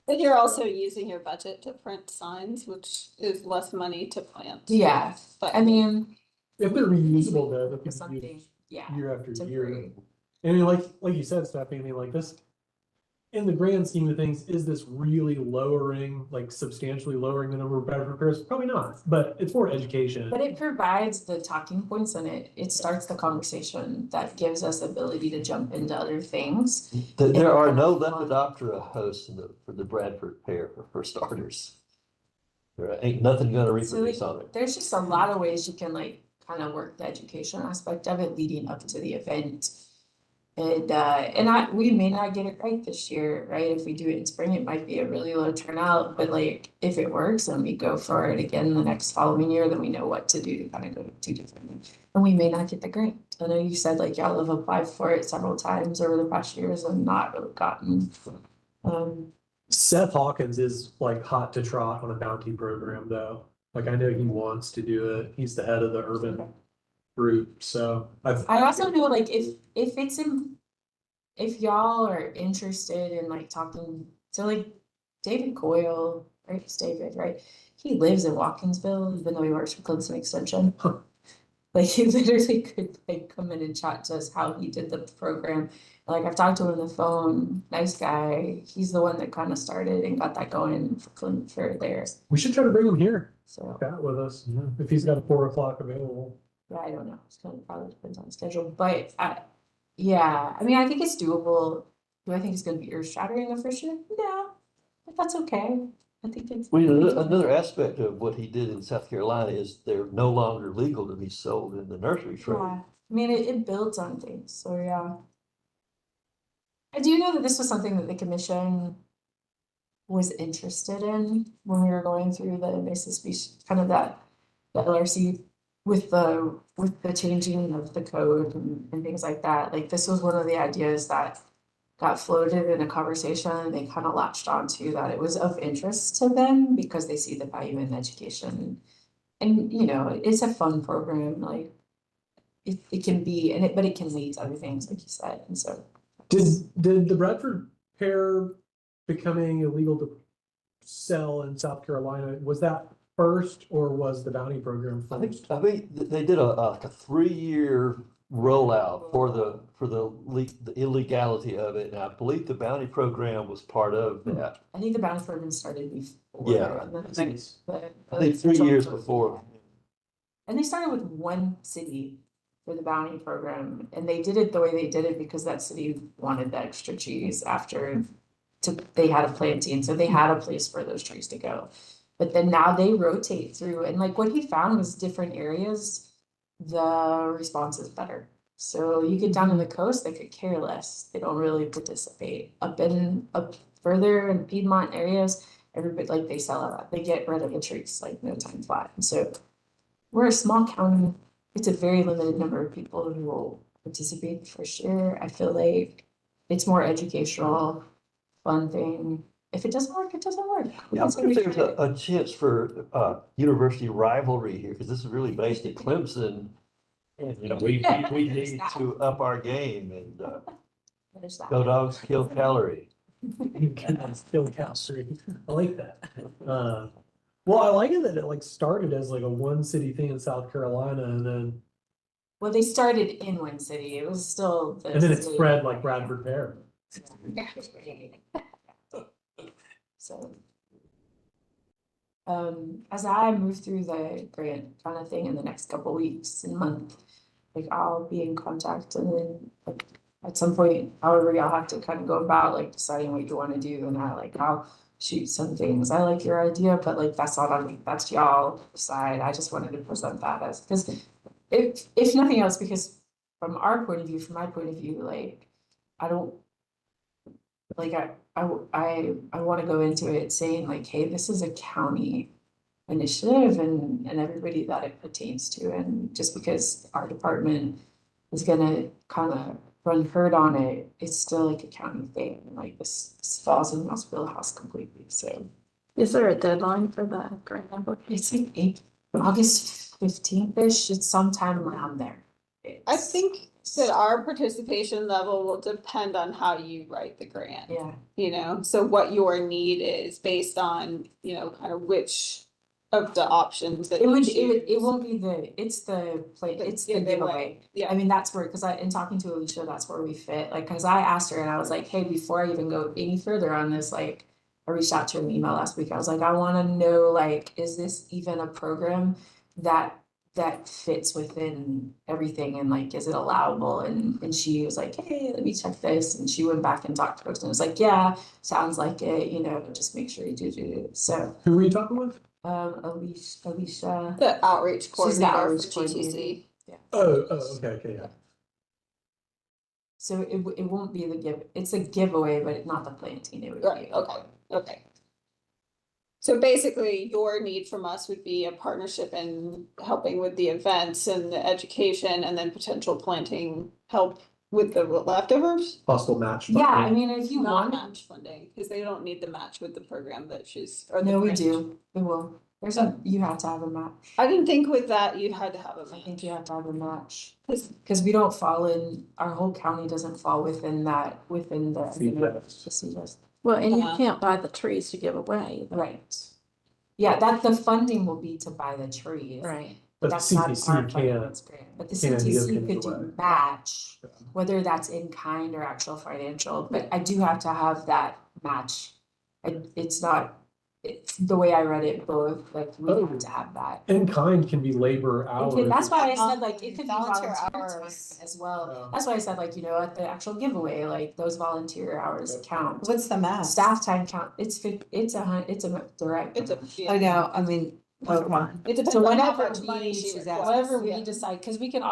But you're also using your budget to print signs, which is less money to plant. Yeah, But I mean, If they're reusable, though, they can be something, used yeah, year after year. temporary. And I mean, like you said, Stephanie, I mean, like this, in the grand scheme of things, is this really lowering, like substantially lowering the number of bad repairs? Probably not, but it's for education. But it provides the talking points and it starts the conversation that gives us ability to jump into other things. There are no Yeah. Lepidoptera hosts for the Bradford pear for starters. There ain't nothing gonna So reproduce like, on it. there's just a lot of ways you can like kind of work the education aspect of it leading up to the event. And we may not get it right this year, right? If we do it in spring, it might be a really low turnout, but like if it works and we go for it again the next following year, then we know what to do to kind of go to different. And we may not get the grant. I know you said like y'all have applied for it several times over the past years and not really gotten. Seth Hawkins is like hot to trot on a bounty program, though. Like I know he wants to do it. He's the head of the urban group, so I also know like if y'all are interested in like talking to like David Coyle, right? It's David, right? He lives in Watkinsville, even though he works for Clemson Extension. Like he literally could like come in and chat to us how he did the program. Like I've talked to him on the phone, nice guy. He's the one that kind of started and got that going for there. we should try to bring him here, So chat with us, if he's got a 4 o'clock available. yeah, I don't know. It's kind of probably depends on the schedule, but yeah, I mean, I think it's doable. Do I think it's gonna be earth shattering the first year? Yeah, but that's okay. I think it's. Well, another aspect of what he did in South Carolina is they're no longer legal to be sold in the nursery trade. Yeah, I mean, it builds on things, so yeah. I do know that this was something that the commission was interested in when we were going through the invasive species, kind of the LRC with the changing of the code and things like that. Like this was one of the ideas that got floated in a conversation and they kind of latched onto that it was of interest to them because they see the value in education. And it's a fun program, like it can be, but it can lead to other things, like you said, and so. Did the Bradford pear becoming illegal to sell in South Carolina, was that first or was the bounty program I think first? they did like a 3-year rollout for the illegality of it, and I believe the bounty program was part of that. I think the bounty program started before. Yeah, and then I think the- I think 3 years before. And they started with one city for the bounty program, and they did it the way they did it because that city wanted the extra trees they had a planting, so they had a place for those trees to go. But then now they rotate through, and like what he found was different areas, the response is better. So you get down in the coast, they could care less. They don't really participate. Up further in Piedmont areas, everybody like they sell out. They get rid of the trees like no time flat. And so we're a small county. It's a very limited number of people who will participate for sure. I feel like it's more educational, fun thing. If it doesn't work, it doesn't work. Yeah, I wonder if there's a chance for university rivalry here, because this is really based in Clemson. And, you know, we need to up our game and There's that. go dogs, kill calorie. Still Cal-State. I like that. Well, I like it that it like started as like a one city thing in South Carolina and then, Well, they started in one city. It was still. the and then it city. spread like Bradford Pear. So. As I move through the grant kind of thing in the next couple weeks and month, like I'll be in contact and then like at some point, however, y'all have to kind of go about like deciding what you want to do and I'll shoot some things. I like your idea, but like that's not on me. That's y'all decide. I just wanted to present that as, because if nothing else, because from our point of view, from my point of view, like I don't like I want to go into it saying like, hey, this is a county initiative and everybody that it pertains to, and just because our department is gonna kind of run herd on it, it's still like a county thing. Like this falls in Mouse Wheelhouse completely. So Is there a deadline for the grant application? it's like August 15th-ish. It's sometime around there. I think that our participation level will depend on how you write the grant. Yeah. You know, so what your need is based on, you know, kind of which of the options that you It choose. won't be it's the giveaway. Yeah. I mean, that's where, because in talking to Alicia, that's where we fit. Like, because I asked her and I was like, hey, before I even go any further on this, like, I reached out to her in an email last week. I was like, I want to know, like, is this even a program that fits within everything, and like, is it allowable? And she was like, hey, let me check this. And she went back and talked to folks and was like, yeah, sounds like it, you know, just make sure you do it. So Who were you talking with? Alicia. The outreach She's the coordinator for outreach coordinator. GTC. Yeah. Oh, okay, yeah. So it won't be it's a giveaway, but not the planting. It would Right, be. okay. So basically, your need from us would be a partnership in helping with the events and the education, and then potential planting help with the leftovers? Possible match. Yeah, I funding. mean, if you Not want. match funding, because they don't need the match with the program that she's. No, we do. We will. You have to have a match. I didn't think with that you had to have a I match. think you have to have a match. Because we don't fall in, our whole county doesn't fall within the, the CDS. Well, and you Uh-huh. can't buy the trees to give away. Right. Yeah, that the funding will be to buy the trees. Right. But the That's not CTC our funding, can't. that's grant. But the can't give CTC things could away. do match, Yeah. whether that's in kind or actual financial, but I do have to have that match. It's not, it's the way I read it, both, like, we have to have that. In kind can be labor hours. That's why I said, like, it could be Volunteer volunteer hours. time as well. Yeah. That's why I said, like, you know, at the actual giveaway, like, those volunteer hours count. What's the math? Staff time count, it's a direct. It's a. I know, I mean, oh, come on. It depends So on how whatever much money she she's requests. Whatever we Yeah. decide, because we can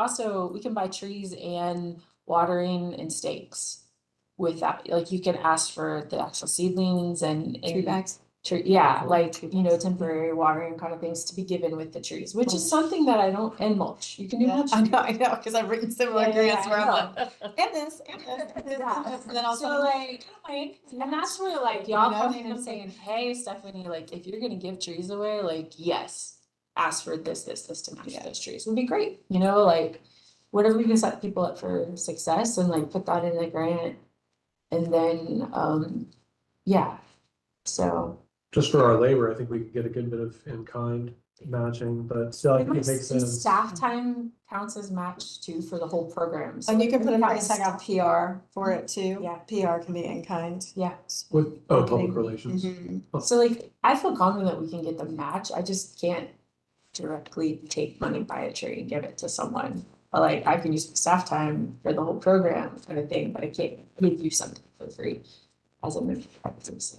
buy trees and watering and stakes with that. Like, you can ask for the actual seedlings and. Tree bags? Yeah, like, you know, temporary watering kind of things to be given with the trees, which is something that I don't, and mulch, you can do mulch. I know, because I've written similar Yeah, grants I where I'm know. like, and this, and this, and this. Yeah. And then also. So like, and that's where like y'all You know? coming and saying, hey, Stephanie, like, if you're gonna give trees away, like, yes, ask for this to match those trees would be great, you know, like, whatever we can set people up for success and like put that in the grant. And then, yeah, so. Just for our labor, I think we could get a good bit of in kind matching, but still, I think it makes sense. Staff time counts as match too for the whole program. So And you can put a like, price tag on PR for it too. Yeah. PR can be in kind. Yeah. With, public relations. Mhm. So like, I feel confident that we can get the match. I just can't directly take money, buy a tree and give it to someone. But like, I can use staff time for the whole program kind of thing, but I can't give you something for free as a member practice.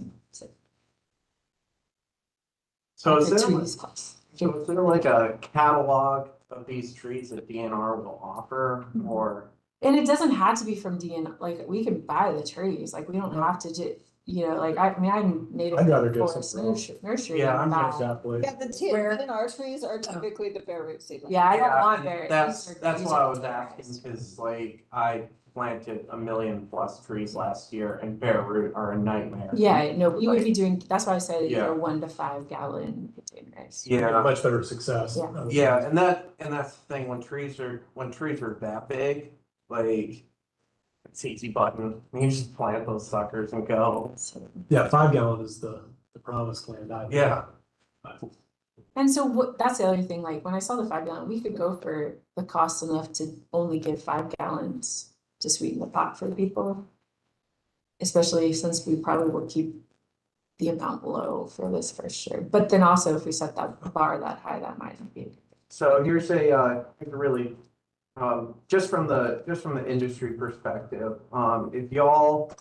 So is That's there, a trees class. so is there like a catalog of these trees that DNR will offer, or? And it doesn't have to be from DN, like, we can buy the trees, like, we don't have to you know, like, I mean, I'm native I'd rather go forest somewhere else. nursery. Yeah, and I'm buy- Exactly. Yeah, the DNR trees are typically the bare root seedlings. Yeah, I don't Yeah, want very. That's why I was asking, because like, I planted 1,000,000+ trees last year, and bare root are a nightmare. Yeah, no, we would be doing, that's why I said Yeah. they're 1 to 5 gallon containers. Yeah. Much better success. Yeah. out of Yeah, those. and that's the thing, when trees are that big, like, it's easy button, you just plant those suckers and go. Yeah, 5 gallon is the promised land. Yeah. And so what, that's the other thing, like when I saw the 5 gallon, we could go for the cost enough to only give 5 gallons to sweeten the pot for people. Especially since we probably will keep the amount low for this first year, but then also if we set that bar that high, that might not be. So here's a really, just from the industry perspective, if y'all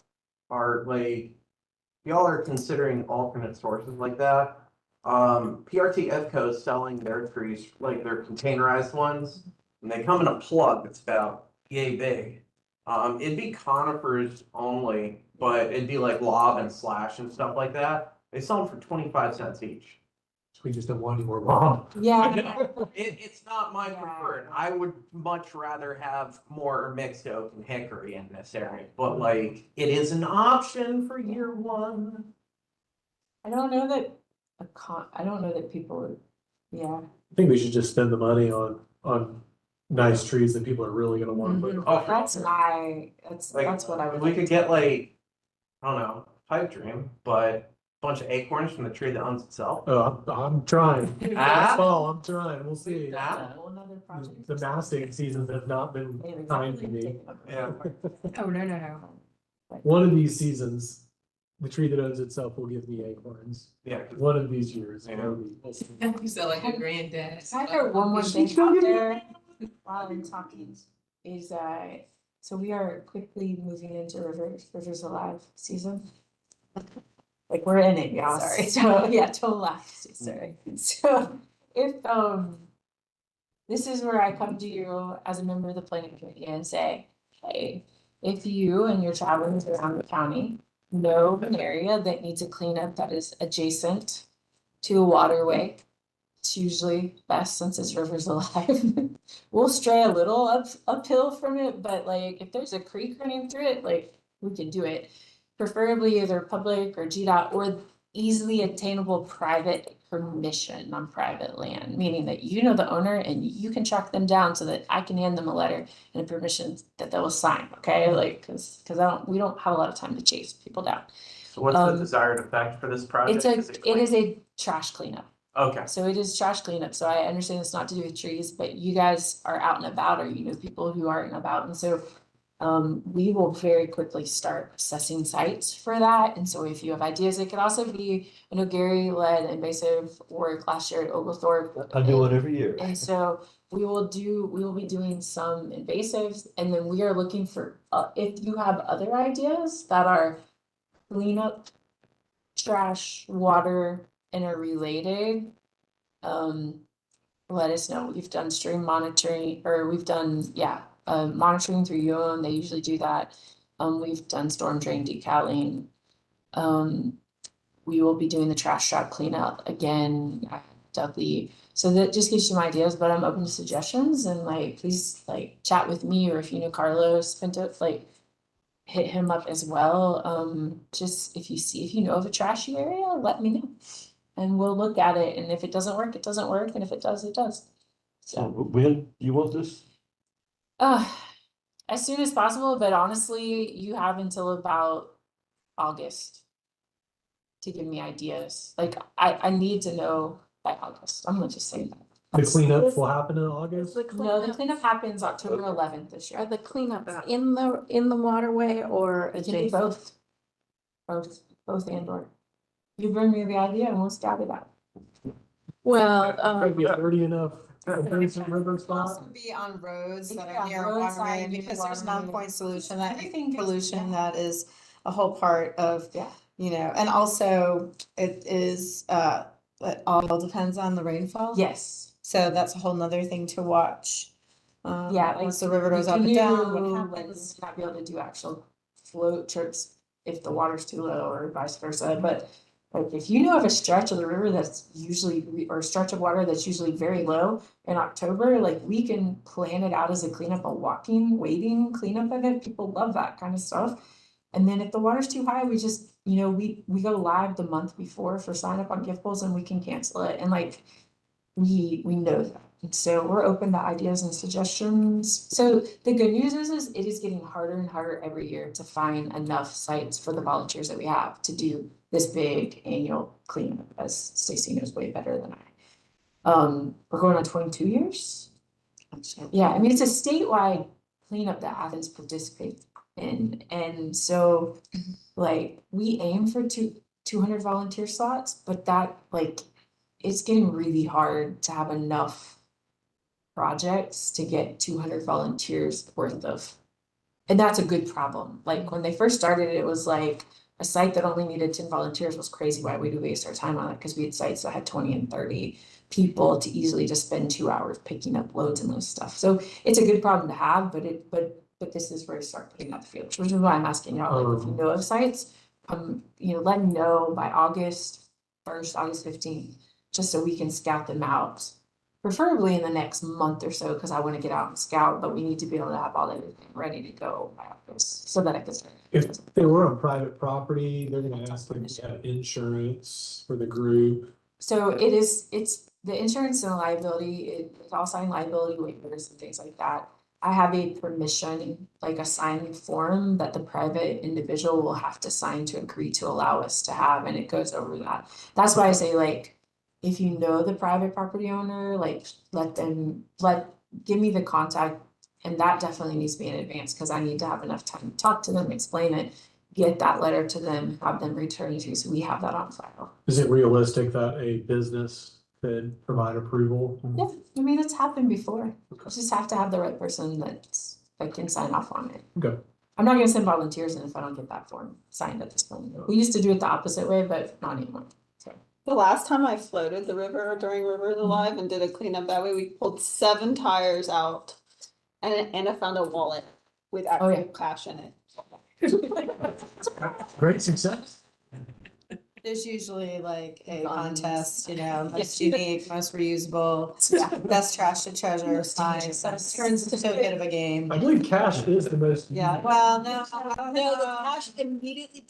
are considering alternate sources like that, PRT EFCO is selling their trees, like their containerized ones, and they come in a plug that's about yay big. It'd be conifers only, but it'd be like lob and slash and stuff like that. They sell them for 25 cents each. We just don't want any more mob. Yeah. It's not my Yeah. preferred. I would much rather have more mixed oak and hickory in this area, but like, it is an option for year one. I don't know that I don't know that people would, yeah. I think we should just spend the money on nice trees that people are really gonna want to put. Oh, That's what I would. We like could to get do. like, I don't know, pipe dream, but a bunch of acorns from the tree that owns itself. Oh, I'm trying. Ah. Last fall, I'm trying. We'll see. That's a whole nother project. The masting seasons have not been kind to me. Yeah. Oh, no. One of these seasons, the tree that owns itself will give me acorns. Yeah. One of these years. Yeah. maybe. We'll see. You sound like a granddad. I heard one more thing out there while I'm talking is so we are quickly moving into Rivers Alive season. Like we're in it, y'all. Sorry. So yeah, don't laugh. Sorry. So if this is where I come to you as a member of the planning committee and say, hey, if you and your travelers around the county know of an area that needs a cleanup that is adjacent to a waterway, it's usually best since it's Rivers Alive. We'll stray a little uphill from it, but like if there's a creek running through it, like we can do it. Preferably either public or GDOT or easily attainable private permission on private land, meaning that you know the owner and you can track them down so that I can hand them a letter and a permission that they will sign, okay? Like, cause we don't have a lot of time to chase people down. So what's the desired effect for this project? It is a trash cleanup. Okay. So it is trash cleanup. So I understand it's not to do with trees, but you guys are out and about, or you know people who are out and about. And so we will very quickly start assessing sites for that. And so if you have ideas, it could also be, I know Gary led invasive work last year at Oglethorpe. I do it every year. And so we will be doing some invasives, and then we are looking for, if you have other ideas that are cleanup, trash, water, and are related, let us know. We've done stream monitoring, or we've done, monitoring through UON, they usually do that. We've done storm drain decaling. We will be doing the trash truck cleanup again at Dudley. So that just gives you some ideas, but I'm open to suggestions, and like, please like chat with me, or if you know Carlos Pinto, like hit him up as well. Just if you know of a trashy area, let me know. And we'll look at it, and if it doesn't work, it doesn't work, and if it does, it does. So when you want this? As soon as possible, but honestly, you have until about August to give me ideas. Like, I need to know by August. I'm gonna just say that. The cleanup will happen in August. No, the cleanup happens October 11th this year. Are the cleanups in the waterway or It can be adjacent? both and or. You bring me the idea and we'll scout it out. Well, Might be a dirty enough. River Also spot. be on roads that Yeah, are near a roadside, waterway, near because there's waterway. non-point solution, Everything gets- pollution yeah. that is a whole part of, Yeah. you know, and also it is, it all depends on the rainfall. Yes. So that's a whole nother thing to watch. Yeah, like Once the river goes up and down, what happens? Not be able to do actual float trips if the water's too low or vice versa, but Like if you know of a stretch of the river that's usually, or a stretch of water that's usually very low in October, like we can plan it out as a cleanup, a walking, wading cleanup event. People love that kind of stuff. And then if the water's too high, we just, we go live the month before for sign up on gift pools and we can cancel it. And like, we know that. And so we're open to ideas and suggestions. So the good news is it is getting harder and harder every year to find enough sites for the volunteers that we have to do this big annual cleanup, as Stacy knows way better than I. We're going on 22 years. Yeah, I mean, it's a statewide cleanup that Athens participates in. And so like we aim for 200 volunteer slots, but that like, it's getting really hard to have enough projects to get 200 volunteers worth of. And that's a good problem. Like when they first started, it was like a site that only needed 10 volunteers was crazy. Why would we waste our time on it? Because we had sites that had 20 and 30 people to easily just spend 2 hours picking up loads and those stuff. So it's a good problem to have, but this is where I start putting out the feelers, which is why I'm asking y'all, like if you know of sites, let me know by August 1st, August 15th, just so we can scout them out. Preferably in the next month or so, because I want to get out and scout, but we need to be able to have all everything ready to go by August so that I can start. If they were on private property, they're gonna ask them to have insurance for the group. So it's the insurance and liability, it's all signed liability waivers and things like that. I have a permission, like a signing form that the private individual will have to sign to agree to allow us to have, and it goes over that. That's why I say like, if you know the private property owner, like give me the contact. And that definitely needs to be in advance because I need to have enough time to talk to them, explain it, get that letter to them, have them return it to you, so we have that on file. Is it realistic that a business could provide approval? Yeah, I mean, it's happened before. You just have to have the right person that can sign off on it. Okay. I'm not gonna send volunteers in if I don't get that form signed at this point. We used to do it the opposite way, but not anymore. The last time I floated the river during River Alive and did a cleanup that way, we pulled 7 tires out. And I found a wallet with actual cash in it. Great success. There's usually like a contest, most unique, most reusable, best trash to treasure, signs, that turns into a bit of a game. I believe cash is the most. Yeah, well, no, The cash immediately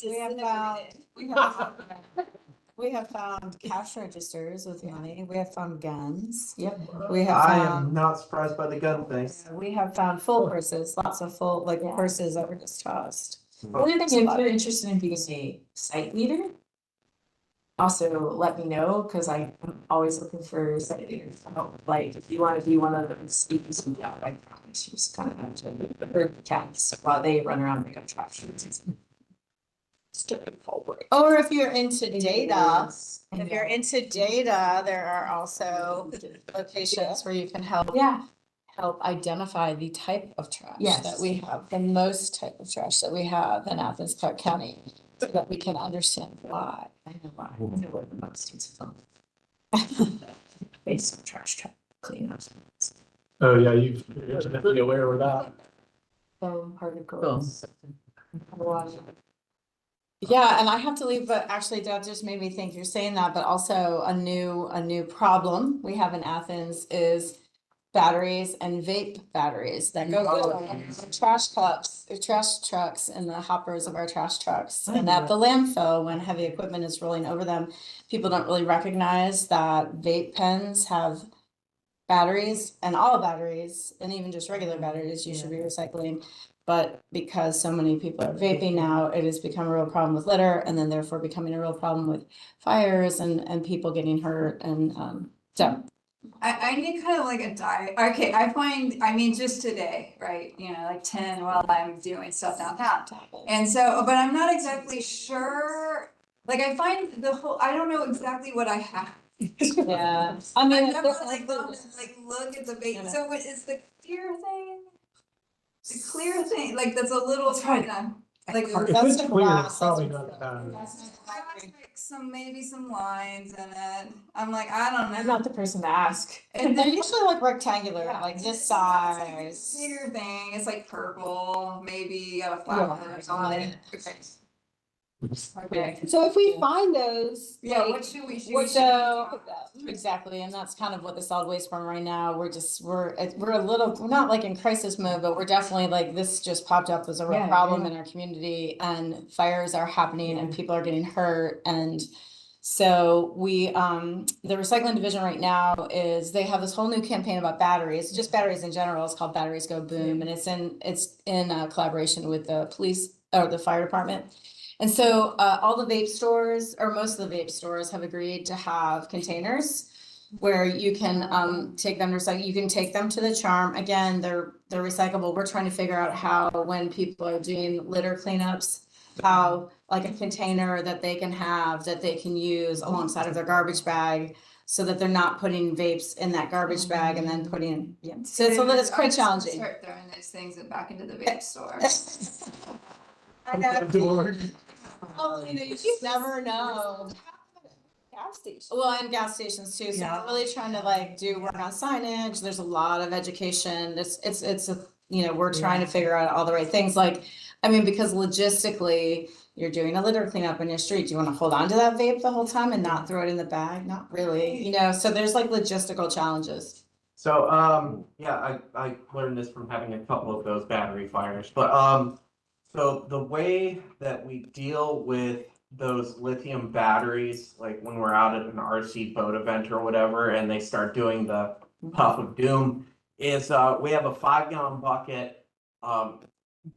we have found cash registers with money, we have found guns. Yep. We have I found, am not surprised by the gun thing. we have found full purses, lots of full, like purses that were just tossed. One other thing, if you're interested in being a site leader, also let me know, because I'm always looking for site leaders. Like, if you want to be one of them, speakers and yeah, I promise you just kind of have to herd cats while they run around and make up trash. Or if you're into data, there are also locations where you can help. Yeah. Help identify the type of trash Yes. that we have, the most type of trash that we have in Athens-Clarke County, so that we can understand why. I know why. I know what the most is from. Basic trash cleanups. Oh, yeah, you're definitely aware of that. Particles. Yeah, and I have to leave, but actually that just made me think, you're saying that, but also a new problem we have in Athens is batteries and vape batteries that go in trash cups, trash trucks and the hoppers of our trash trucks. And at the landfill, when heavy equipment is rolling over them, people don't really recognize that vape pens have batteries, and all batteries, and even just regular batteries, you should be recycling. But because so many people are vaping now, it has become a real problem with litter, and then therefore becoming a real problem with fires and people getting hurt. And so I need kind of like a diet. Okay, I mean, just today, right? Like 10 while I'm doing stuff downtown. And so, but I'm not exactly sure. Like I find I don't know exactly what I have. yeah, I mean, I've never like look at the bait. So what is the clear thing? The clear thing, like that's a little kind of like If it's clear, it's probably not bad. maybe some lines in it. I'm like, I don't know. I'm not the person to ask. And they're then usually like rectangular, like this size. bigger thing. It's like purple. Maybe you got a flower on it. Okay. So if we find those, Yeah, like, what should we? so, exactly, and that's kind of what the solid waste firm right now, we're a little, we're not like in crisis mode, but we're definitely like, this just popped up as a real Yeah, problem yeah. in our community, and fires are happening and people are getting hurt, and so we, the recycling division right now is, they have this whole new campaign about batteries, just batteries in general, it's called Batteries Go Boom, and it's in collaboration with the police, or the fire department. And so all the vape stores, or most of the vape stores, have agreed to have containers where you can take them to recycle. You can take them to the charm. Again, they're recyclable. We're trying to figure out how, when people are doing litter cleanups, how like a container that they can have, that they can use alongside of their garbage bag, so that they're not putting vapes in that garbage bag and then putting, yeah. So it's quite I'm just gonna challenging. Start throwing those things back into the vape store. I know. Door. Oh, you know, you just never know. Gas station. Well, and gas stations too, so Yeah. we're really trying to like do work on signage, there's a lot of education, it's a, you know, we're trying to figure out all the right things, like, I mean, because logistically, you're doing a litter cleanup in your street, do you wanna hold on to that vape the whole time and not throw it in the bag? Not really, you know, so there's like logistical challenges. So, yeah, I learned this from having a couple of those battery fires, but, so the way that we deal with those lithium batteries, like when we're out at an RC boat event or whatever, and they start doing the puff of doom, is, we have a 5-gallon bucket.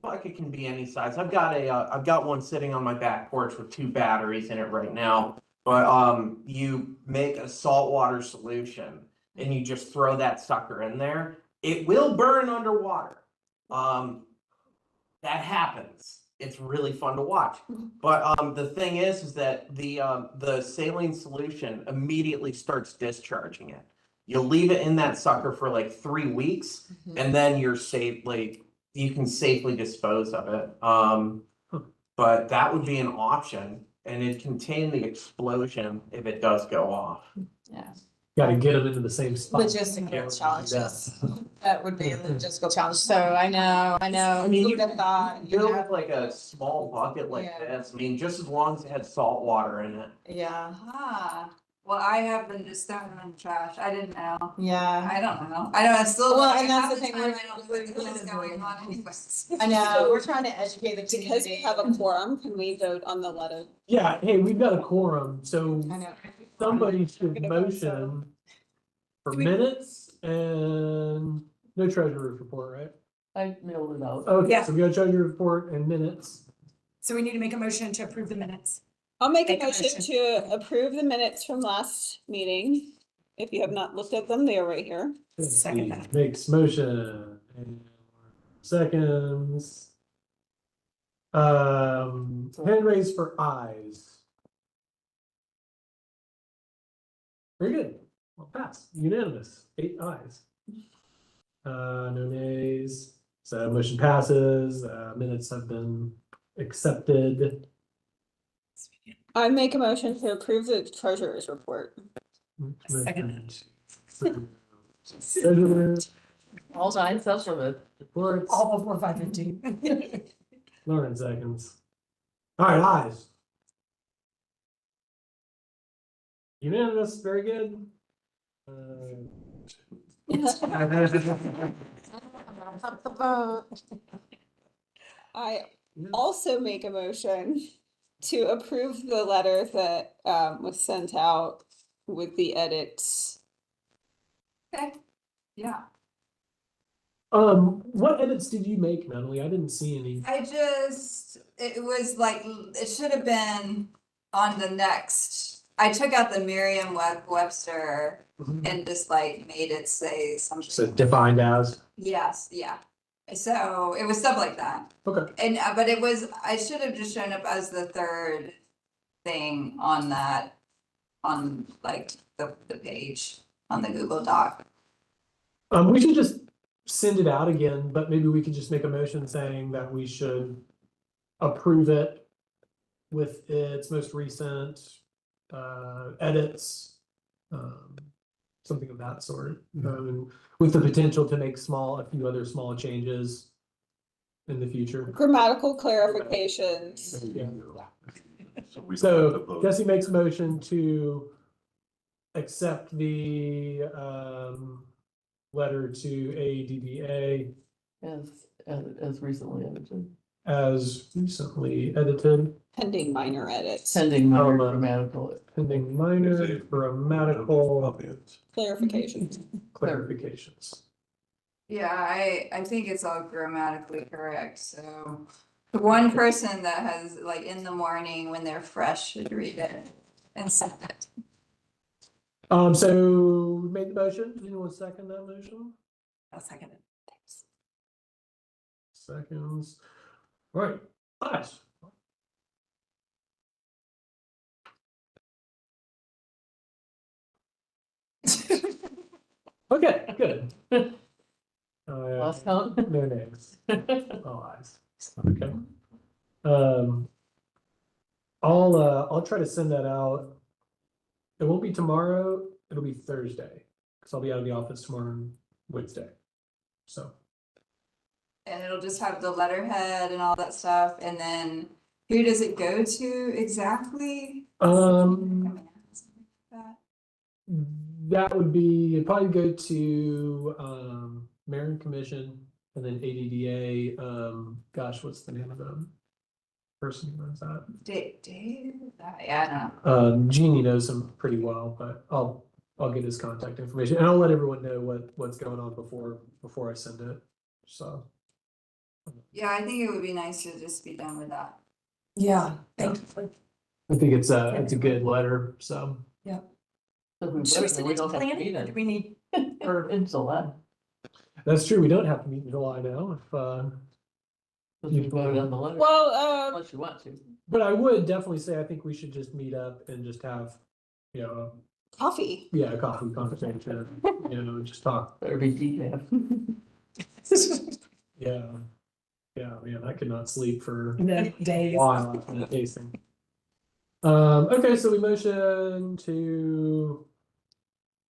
Bucket can be any size. I've got one sitting on my back porch with 2 batteries in it right now. But, you make a saltwater solution and you just throw that sucker in there. It will burn underwater. That happens. It's really fun to watch. But the thing is that the saline solution immediately starts discharging it. You'll leave it in that sucker for like 3 weeks, and then you're safe. Like you can safely dispose of it. But that would be an option, and it contain the explosion if it does go off. Yeah. Gotta get them into the same spot. Logistical challenges, that would be a logistical challenge, so I know. I mean, you can thought, You know, with like a small bucket like Yeah. this, I mean, just as long as it had salt water in it. Yeah, Ah, well, I have been just throwing them in the trash. I didn't know. yeah, I don't know. I don't, I still. Well, like, and that's half the thing, time we're- I don't know what is going on anyways. I know, we're trying to educate the Because we community. have a quorum, can we vote on the letter? Yeah, hey, we've got a quorum, so I know. somebody should motion for minutes and no treasurer's report, right? I mailed it out. Okay, Yeah. so we got a treasurer's report and minutes. So we need to make a motion to approve the minutes. I'll make a Make a motion motion. to approve the minutes from last meeting. If you have not looked at them, they are right here. Second that. Makes motion and seconds. Hand raised for ayes. Very good. Well, pass, unanimous, 8 ayes. No nays, so motion passes, minutes have been accepted. I make a motion to approve the treasurer's report. Second. Treasurer All 9 supplement. reports, All before 5:15. Lauren seconds. All right, ayes. Unanimous, very good. Up the vote. I also make a motion to approve the letter that was sent out with the edits. Okay, yeah. What edits did you make, Natalie? I didn't see any. It was like, it should have been on the next. I took out the Merriam-Webster and just like made it say something. So defined as. Yes, yeah. So it was stuff like that. Okay. And, but it was, I should have just shown up as the third thing on that, on like the page, on the Google Doc. We should just send it out again, but maybe we could just make a motion saying that we should approve it with its most recent edits, something of that sort. With the potential to make a few other small changes in the future. Grammatical clarifications. Yeah. So Jesse makes a motion to accept the letter to ADDA As recently edited, as recently edited, Pending minor edits, pending minor Um, grammatical pending minor grammatical clarifications. clarifications. Yeah, I think it's all grammatically correct, so. The one person that has, like, in the morning when they're fresh should read it and send it. So we made the motion. Does anyone second that motion? I'll second it. Thanks. Seconds. All right, nice. Okay, good. lost count. No names. All eyes. Okay. I'll try to send that out. It won't be tomorrow, it'll be Thursday, because I'll be out of the office tomorrow and Wednesday. So, And it'll just have the letterhead and all that stuff, and then who does it go to exactly? That. that would be, it'd probably go to, Mayor and Commission, and then ADDA, gosh, what's the name of the person who runs that? Dave, yeah, I don't know. Jeannie knows him pretty well, but I'll get his contact information, and I'll let everyone know what's going on before I send it, so. Yeah, I think it would be nice to just be done with that. Yeah, thank you. I think it's a good letter, so. Should we send it to planning, or do we need? Or in July. That's true, we don't have to meet in July now, if, You voted on the letter. Well, Unless you want to. but I would definitely say, I think we should just meet up and just have, you know, coffee. a coffee conversation, just talk. Better be decaf. Yeah. Yeah, man, I could not sleep for Days. a while after that tasting. Okay, so we motion to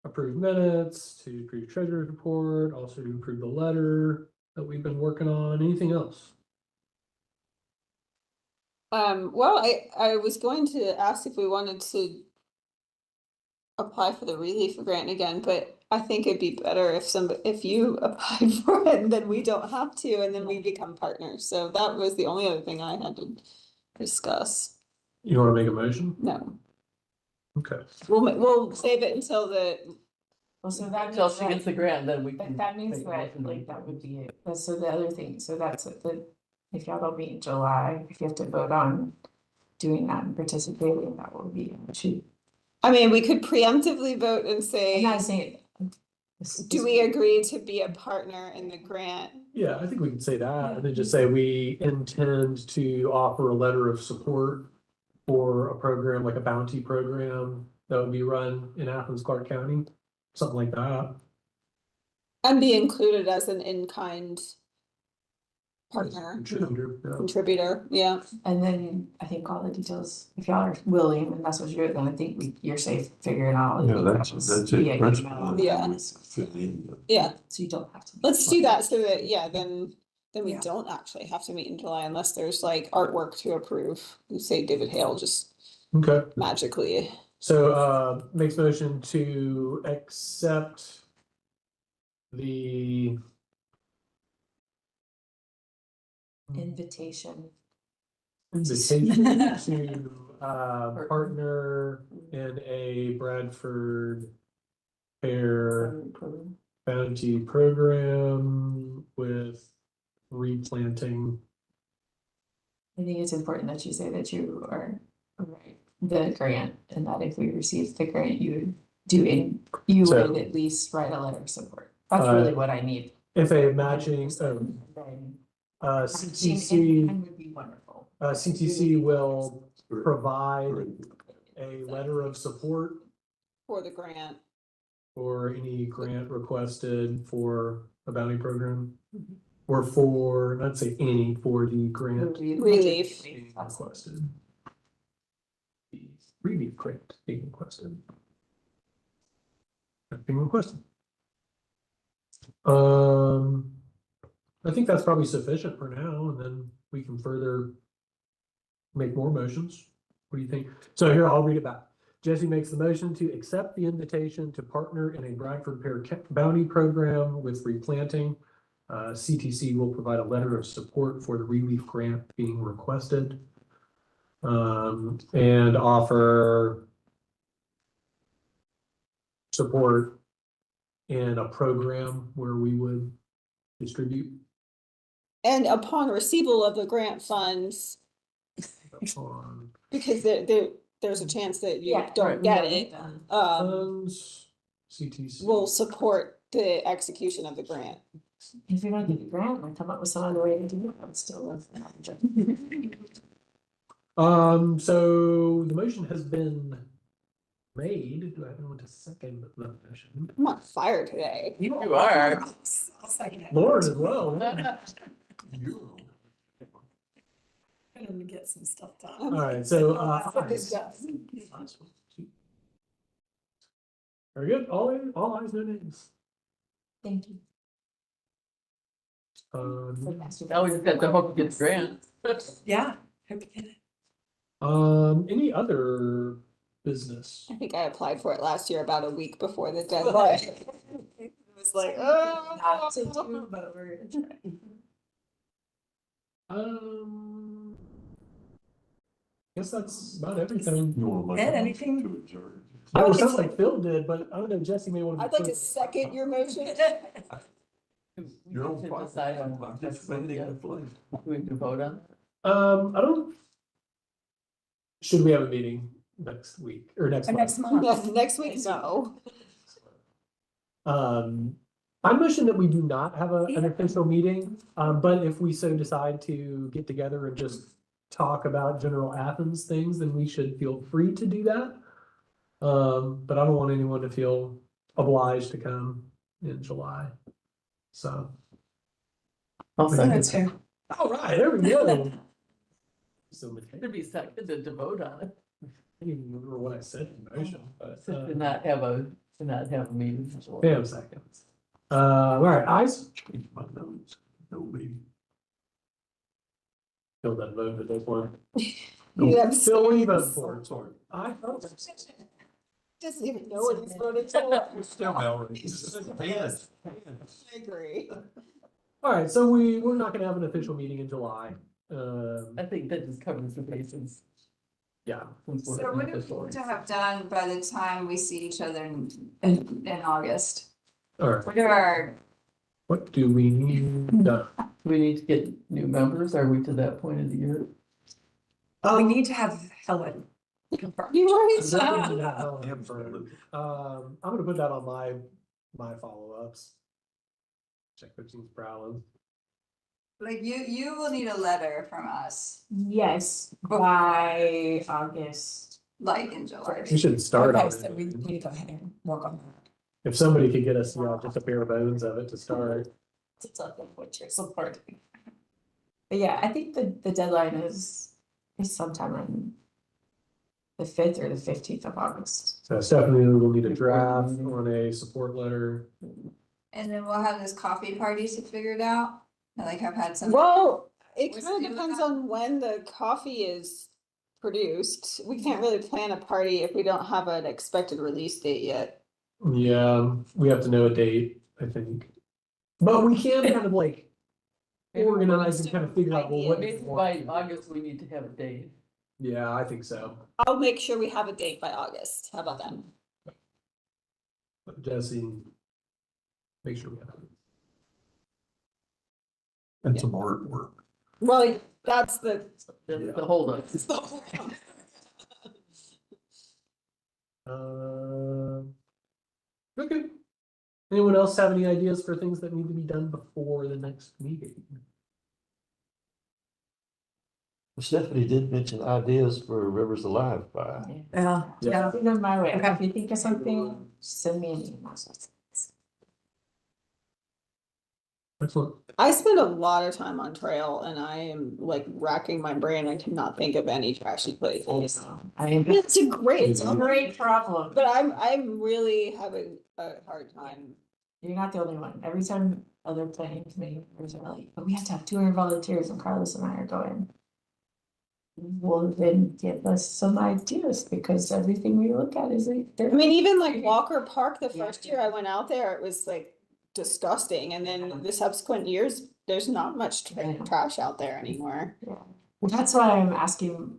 approve minutes, to approve treasurer's report, also to approve the letter that we've been working on. Anything else? Well, I was going to ask if we wanted to apply for the relief grant again, but I think it'd be better if you applied for it, and then we don't have to, and then we become partners. So that was the only other thing I had to discuss. You want to make a motion? No, Okay. we'll save it until Well, so that Until means she gets that, the grant, then we but can. that means make a that, motion. like, that would be it. But so the other thing, so that's if y'all don't meet in July, if you have to vote on doing that and participating, that will be, I mean, we could preemptively vote and I'm say, not saying. do we agree to be a partner in the grant? Yeah, I think we can say that, and then just say we intend to offer a letter of support for a program, like a bounty program that would be run in Athens-Clarke County, something like that. And be included as an in-kind partner, contributor, yeah. And then I think all the details, if y'all are willing, and that's what you're, then I think you're safe figuring out. Yeah, that's via it. email. Yeah, So you don't have to. let's do that so that, yeah, then we Yeah. don't actually have to meet in July unless there's like artwork to approve. You say David Hale just Okay, magically. so makes motion to accept the Invitation. invitation to partner in a Bradford Fair bounty program with replanting. I think it's important that you say that you are the grant, and that if we receive the grant, you So- would at least write a letter of support. That's really what I need. If a matching, Matching CTC, would be wonderful. CTC will provide a letter of support For the grant. for any grant requested for a bounty program. Or for, not say any, for the grant Relief. being requested. The relief grant being requested. Being requested. I think that's probably sufficient for now, and then we can further make more motions. What What do you think? So here, I'll read it back. Jesse makes the motion to accept the invitation to partner in a Bradford Pear Bounty Program with replanting. CTC will provide a letter of support for the relief grant being requested. And offer support in a program where we would distribute. And upon receival of the grant funds, On because there's a chance that you Yeah, don't right, get we it, don't. funds, CTC. will support the execution of the grant. If you're gonna get the grant, we'll come up with some other way to do it, I'm still love that. So the motion has been made. Do I have anyone to second the motion? I'm on fire today. You are. I'll second it. Lauren as well. Gonna get some stuff done. All right, so, Get this done. very good. All eyes, no names. Thank you. Now we just got to hope to get the grant. Yeah. Hope you get it. Any other business? I think I applied for it last year about a week before the deadline. It was like, Not to oh. do, but we're gonna try. Guess that's about everything. Ed, anything? Oh, it sounds like Phil did, but I don't know, Jesse may want to. I'd like to second your motion. We need to decide on this one yet. We can vote on. I don't. Should we have a meeting next week or next month? Next month. Next week, no. I motion that we do not have an official meeting, but if we so decide to get together and just talk about general Athens things, then we should feel free to do that. But I don't want anyone to feel obliged to come in July. So. I'll second. That's fair. All right, there we go. So To be seconded to vote on it, I don't even remember what I said in the motion, but, to not have a meeting. damn seconds. All right, eyes. Nobody. Phil doesn't vote for this one. You have Phil, what do you vote for? Sorry. I doesn't even know what he's voting for. Still I agree. All right, so we're not gonna have an official meeting in July. I think that just covers the bases. Yeah. Since we're So what do we official. need to have done by the time we see each other in August? All right, What are our, what do we need done? Do we need to get new members? Are we to that point of the year? We need to have Helen confirmed. You're right. I'm gonna put that on my follow-ups. Check what she's prowling. like, you will need a letter from us, Yes, by August. like in July. We should start Okay, on so we it. need to go ahead and work on that. If somebody could get us, just a bare bones of it to start. To tell them what you're supporting. But yeah, I think the deadline is sometime on the 5th or the 15th of August. So Stephanie will need a draft on a support letter. And then we'll have this coffee party figured out, and like I've had some. Well, it What's kind the of deal with depends that? on when the coffee is produced. We can't really plan a party if we don't have an expected release date yet. Yeah, we have to know a date, I think. But we can kind of like organize and kind of figure out, well, what. Maybe by August, we need to have a date. Yeah, I think so. I'll make sure we have a date by August. How about that? Jesse, make sure we have it. And some artwork. Well, that's the. That's the holdup. Okay. Anyone else have any ideas for things that need to be done before the next meeting? Stephanie did mention ideas for Rivers Alive by. Yeah. Yeah. Send them my way. Okay. If you think of something, send me an email. Excellent. I spend a lot of time on trail and I am like racking my brain. I cannot think of any trashy places. It's a great, It's a great problem. but I'm really having a hard time. You're not the only one. Every time other planning committee members are like, but we have to have 200 volunteers and Carlos and I are going. will then give us some ideas, because everything we look at is like. I mean, even like Walker Park, the first year I went out there, it was like disgusting, and then the subsequent years, there's not much trash out there anymore. That's why I'm asking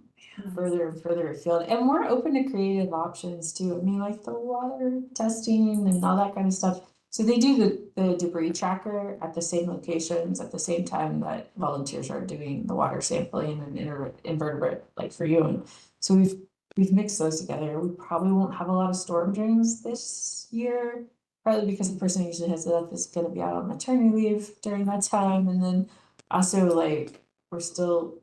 further and further afield, and we're open to creative options too. I mean, like the water testing and all that kind of stuff. So they do the debris tracker at the same locations at the same time that volunteers are doing the water sampling and invertebrate, like for you. And so we've mixed those together. We probably won't have a lot of storm drains this year, partly because the person who usually heads it up is gonna be out on maternity leave during that time. And then also like, we're still,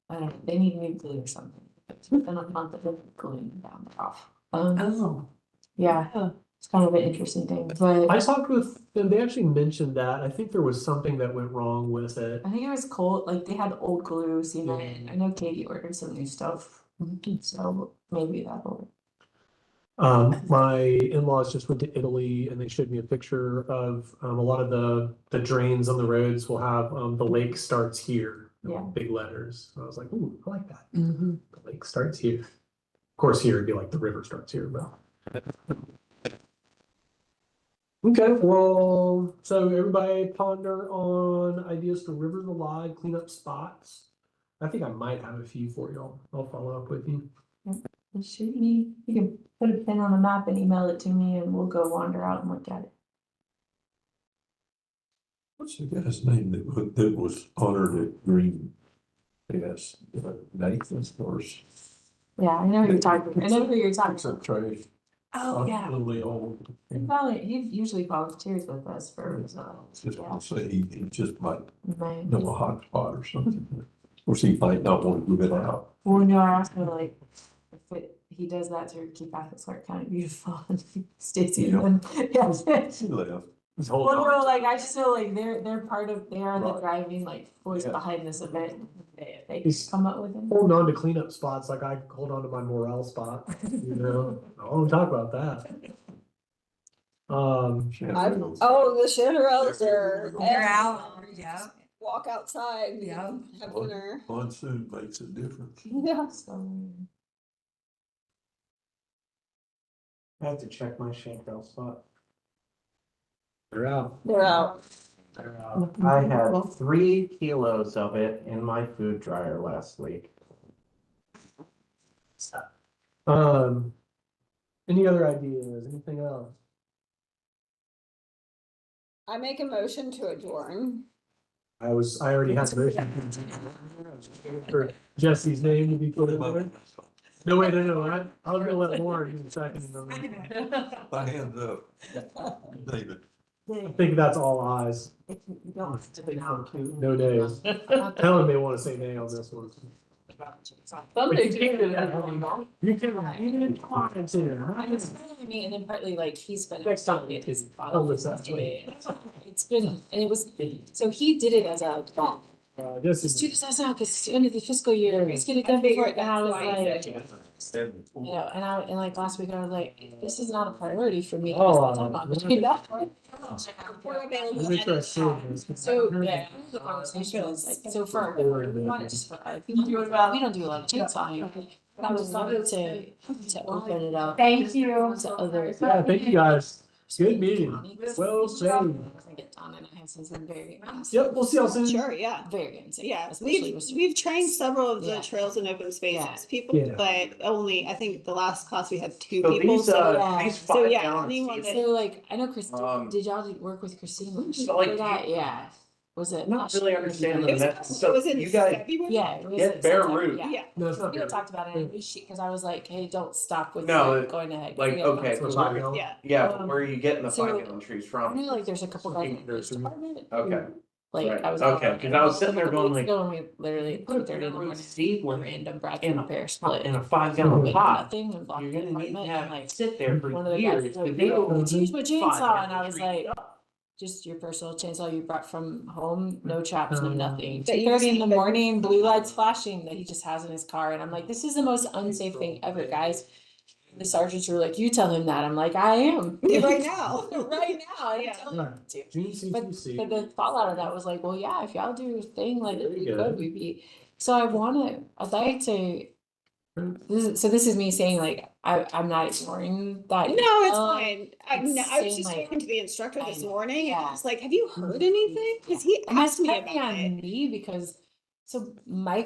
I don't know, they need new glue or something. It's been a month of gluing down the off. Oh. Yeah, it's kind of an interesting thing, but I talked with them, they actually mentioned that, I think there was something that went wrong with it. I think it was cold, like they had old glue, cement. I know Katie ordered some new stuff, so maybe that'll. My in-laws just went to Italy and they showed me a picture of, a lot of the drains on the roads will have, the lake starts here. Yeah. Big letters, so I was like, ooh, I like that, Mm-hmm. the lake starts here. Of course, here it'd be like the river starts here, but. Okay, well, so everybody ponder on ideas for rivers alive, cleanup spots. I think I might have a few for y'all. I'll follow up with you. Shoot me, you can put a pin on the map and email it to me and we'll go wander out and look at it. What's the guy's name that was honored at Green? Yes, Nathan or. Yeah, I know who you're talking, I know who you're talking It's a about. trash. Oh, yeah. Really old. He usually volunteers with us for, Just want to say he just might right. know a hot spot or something. Of course, he might not want to give it out. Well, no, I asked him like, he does that to keep Athens-Clarke County beautiful, and Stacy, Yeah. and, yes. He left. Well, no, like, I just feel like they're they are the Right. driving, like, force Yeah. behind this event. They He's come up with it. holding on to cleanup spots like I hold on to my morale spot, you know, I don't talk about that. Sheffield. Oh, the Chanterelles are. They're out, yeah. Walk outside, Yeah. have dinner. Monsoon makes a difference. Yeah. So, I have to check my Chanterelle spot. They're out. They're out. I had 3 kilos of it in my food dryer last week. Any other ideas, anything else? I make a motion to adjourn. I already had the motion. For Jesse's name to be put in there. No, wait, no, I was gonna let Lauren do the second. My hands up. David. I think that's all ayes. No nays. Helen may wanna say nay on this one. Something. You can, even comments here. I mean, and then partly like he's been. Next time. His I'll listen. It's been, and it was, so he did it as a, This let's do is. this as now, cause it's the end of the fiscal year, let's get it done before, and I was like, you know, and like last week I was like, this is not a priority for me. Oh, Talk about between that. We're available. Let me try to see this. So, yeah, the conversation was like, so for, we want it just for, we don't do a lot of chainsawing. But I was wanted to open it up. Thank you. To other. Yeah, thank you guys. Good meeting. Well said. Get done, and it has been very. Yep, we'll see y'all soon. Sure, yeah. Very insane. Yeah, especially we've trained several of the Yeah. trails and open Yeah. spaces people, Yeah. but only, I think the last class we had 2 So people, these, so. yeah. these So, 5 yeah, gallon anyone seats, that- So like, I know Christine, did y'all work with Christine? So, like, For that? Yeah, was it? I'm not really understanding It that. was, So it was in you guys February? Yeah. it was get at bare some time, root. Yeah. Yeah, No, it's not We good. had talked about it, and because I was like, hey, don't stop with No, like, going ahead. like, forget okay, about it. So where- yeah. Yeah, but where are you getting the So- 5 gallon trees I from? know like there's a couple guys in the police Nursery. department. Okay. Like Right. I was. Okay, 'cause I was sitting there going like, Going, we literally at 2:30 in the morning. seedling Random Brad in a- Bear split. in a 5 gallon Like, pot. nothing and blocked You're the gonna need to appointment, have and like it sit there one for of the years. guys was to like, build "No, let's use my 5 chainsaw," gallon and I was trees like, up. just your personal chainsaw you brought from home, no chops, no Um, nothing. That you 2:30 in the just- morning, blue lights flashing that he just has in his car, and I'm like, this is the most unsafe thing ever, guys. The sergeants were like, you tell him that. I'm like, I am. Right now. Right now, I Yeah. tell him to. June CTC. But the fallout of that was like, well, yeah, if y'all do your thing, like, There we you go. could, we'd be, So I'd like to, this is me saying like, I'm not ignoring that. No, it's email. fine. I it's was saying, just like, talking to the instructor I this know, morning and yeah. I was like, have you heard anything? Cause he And that's asked me partly about it. on me because, so Mike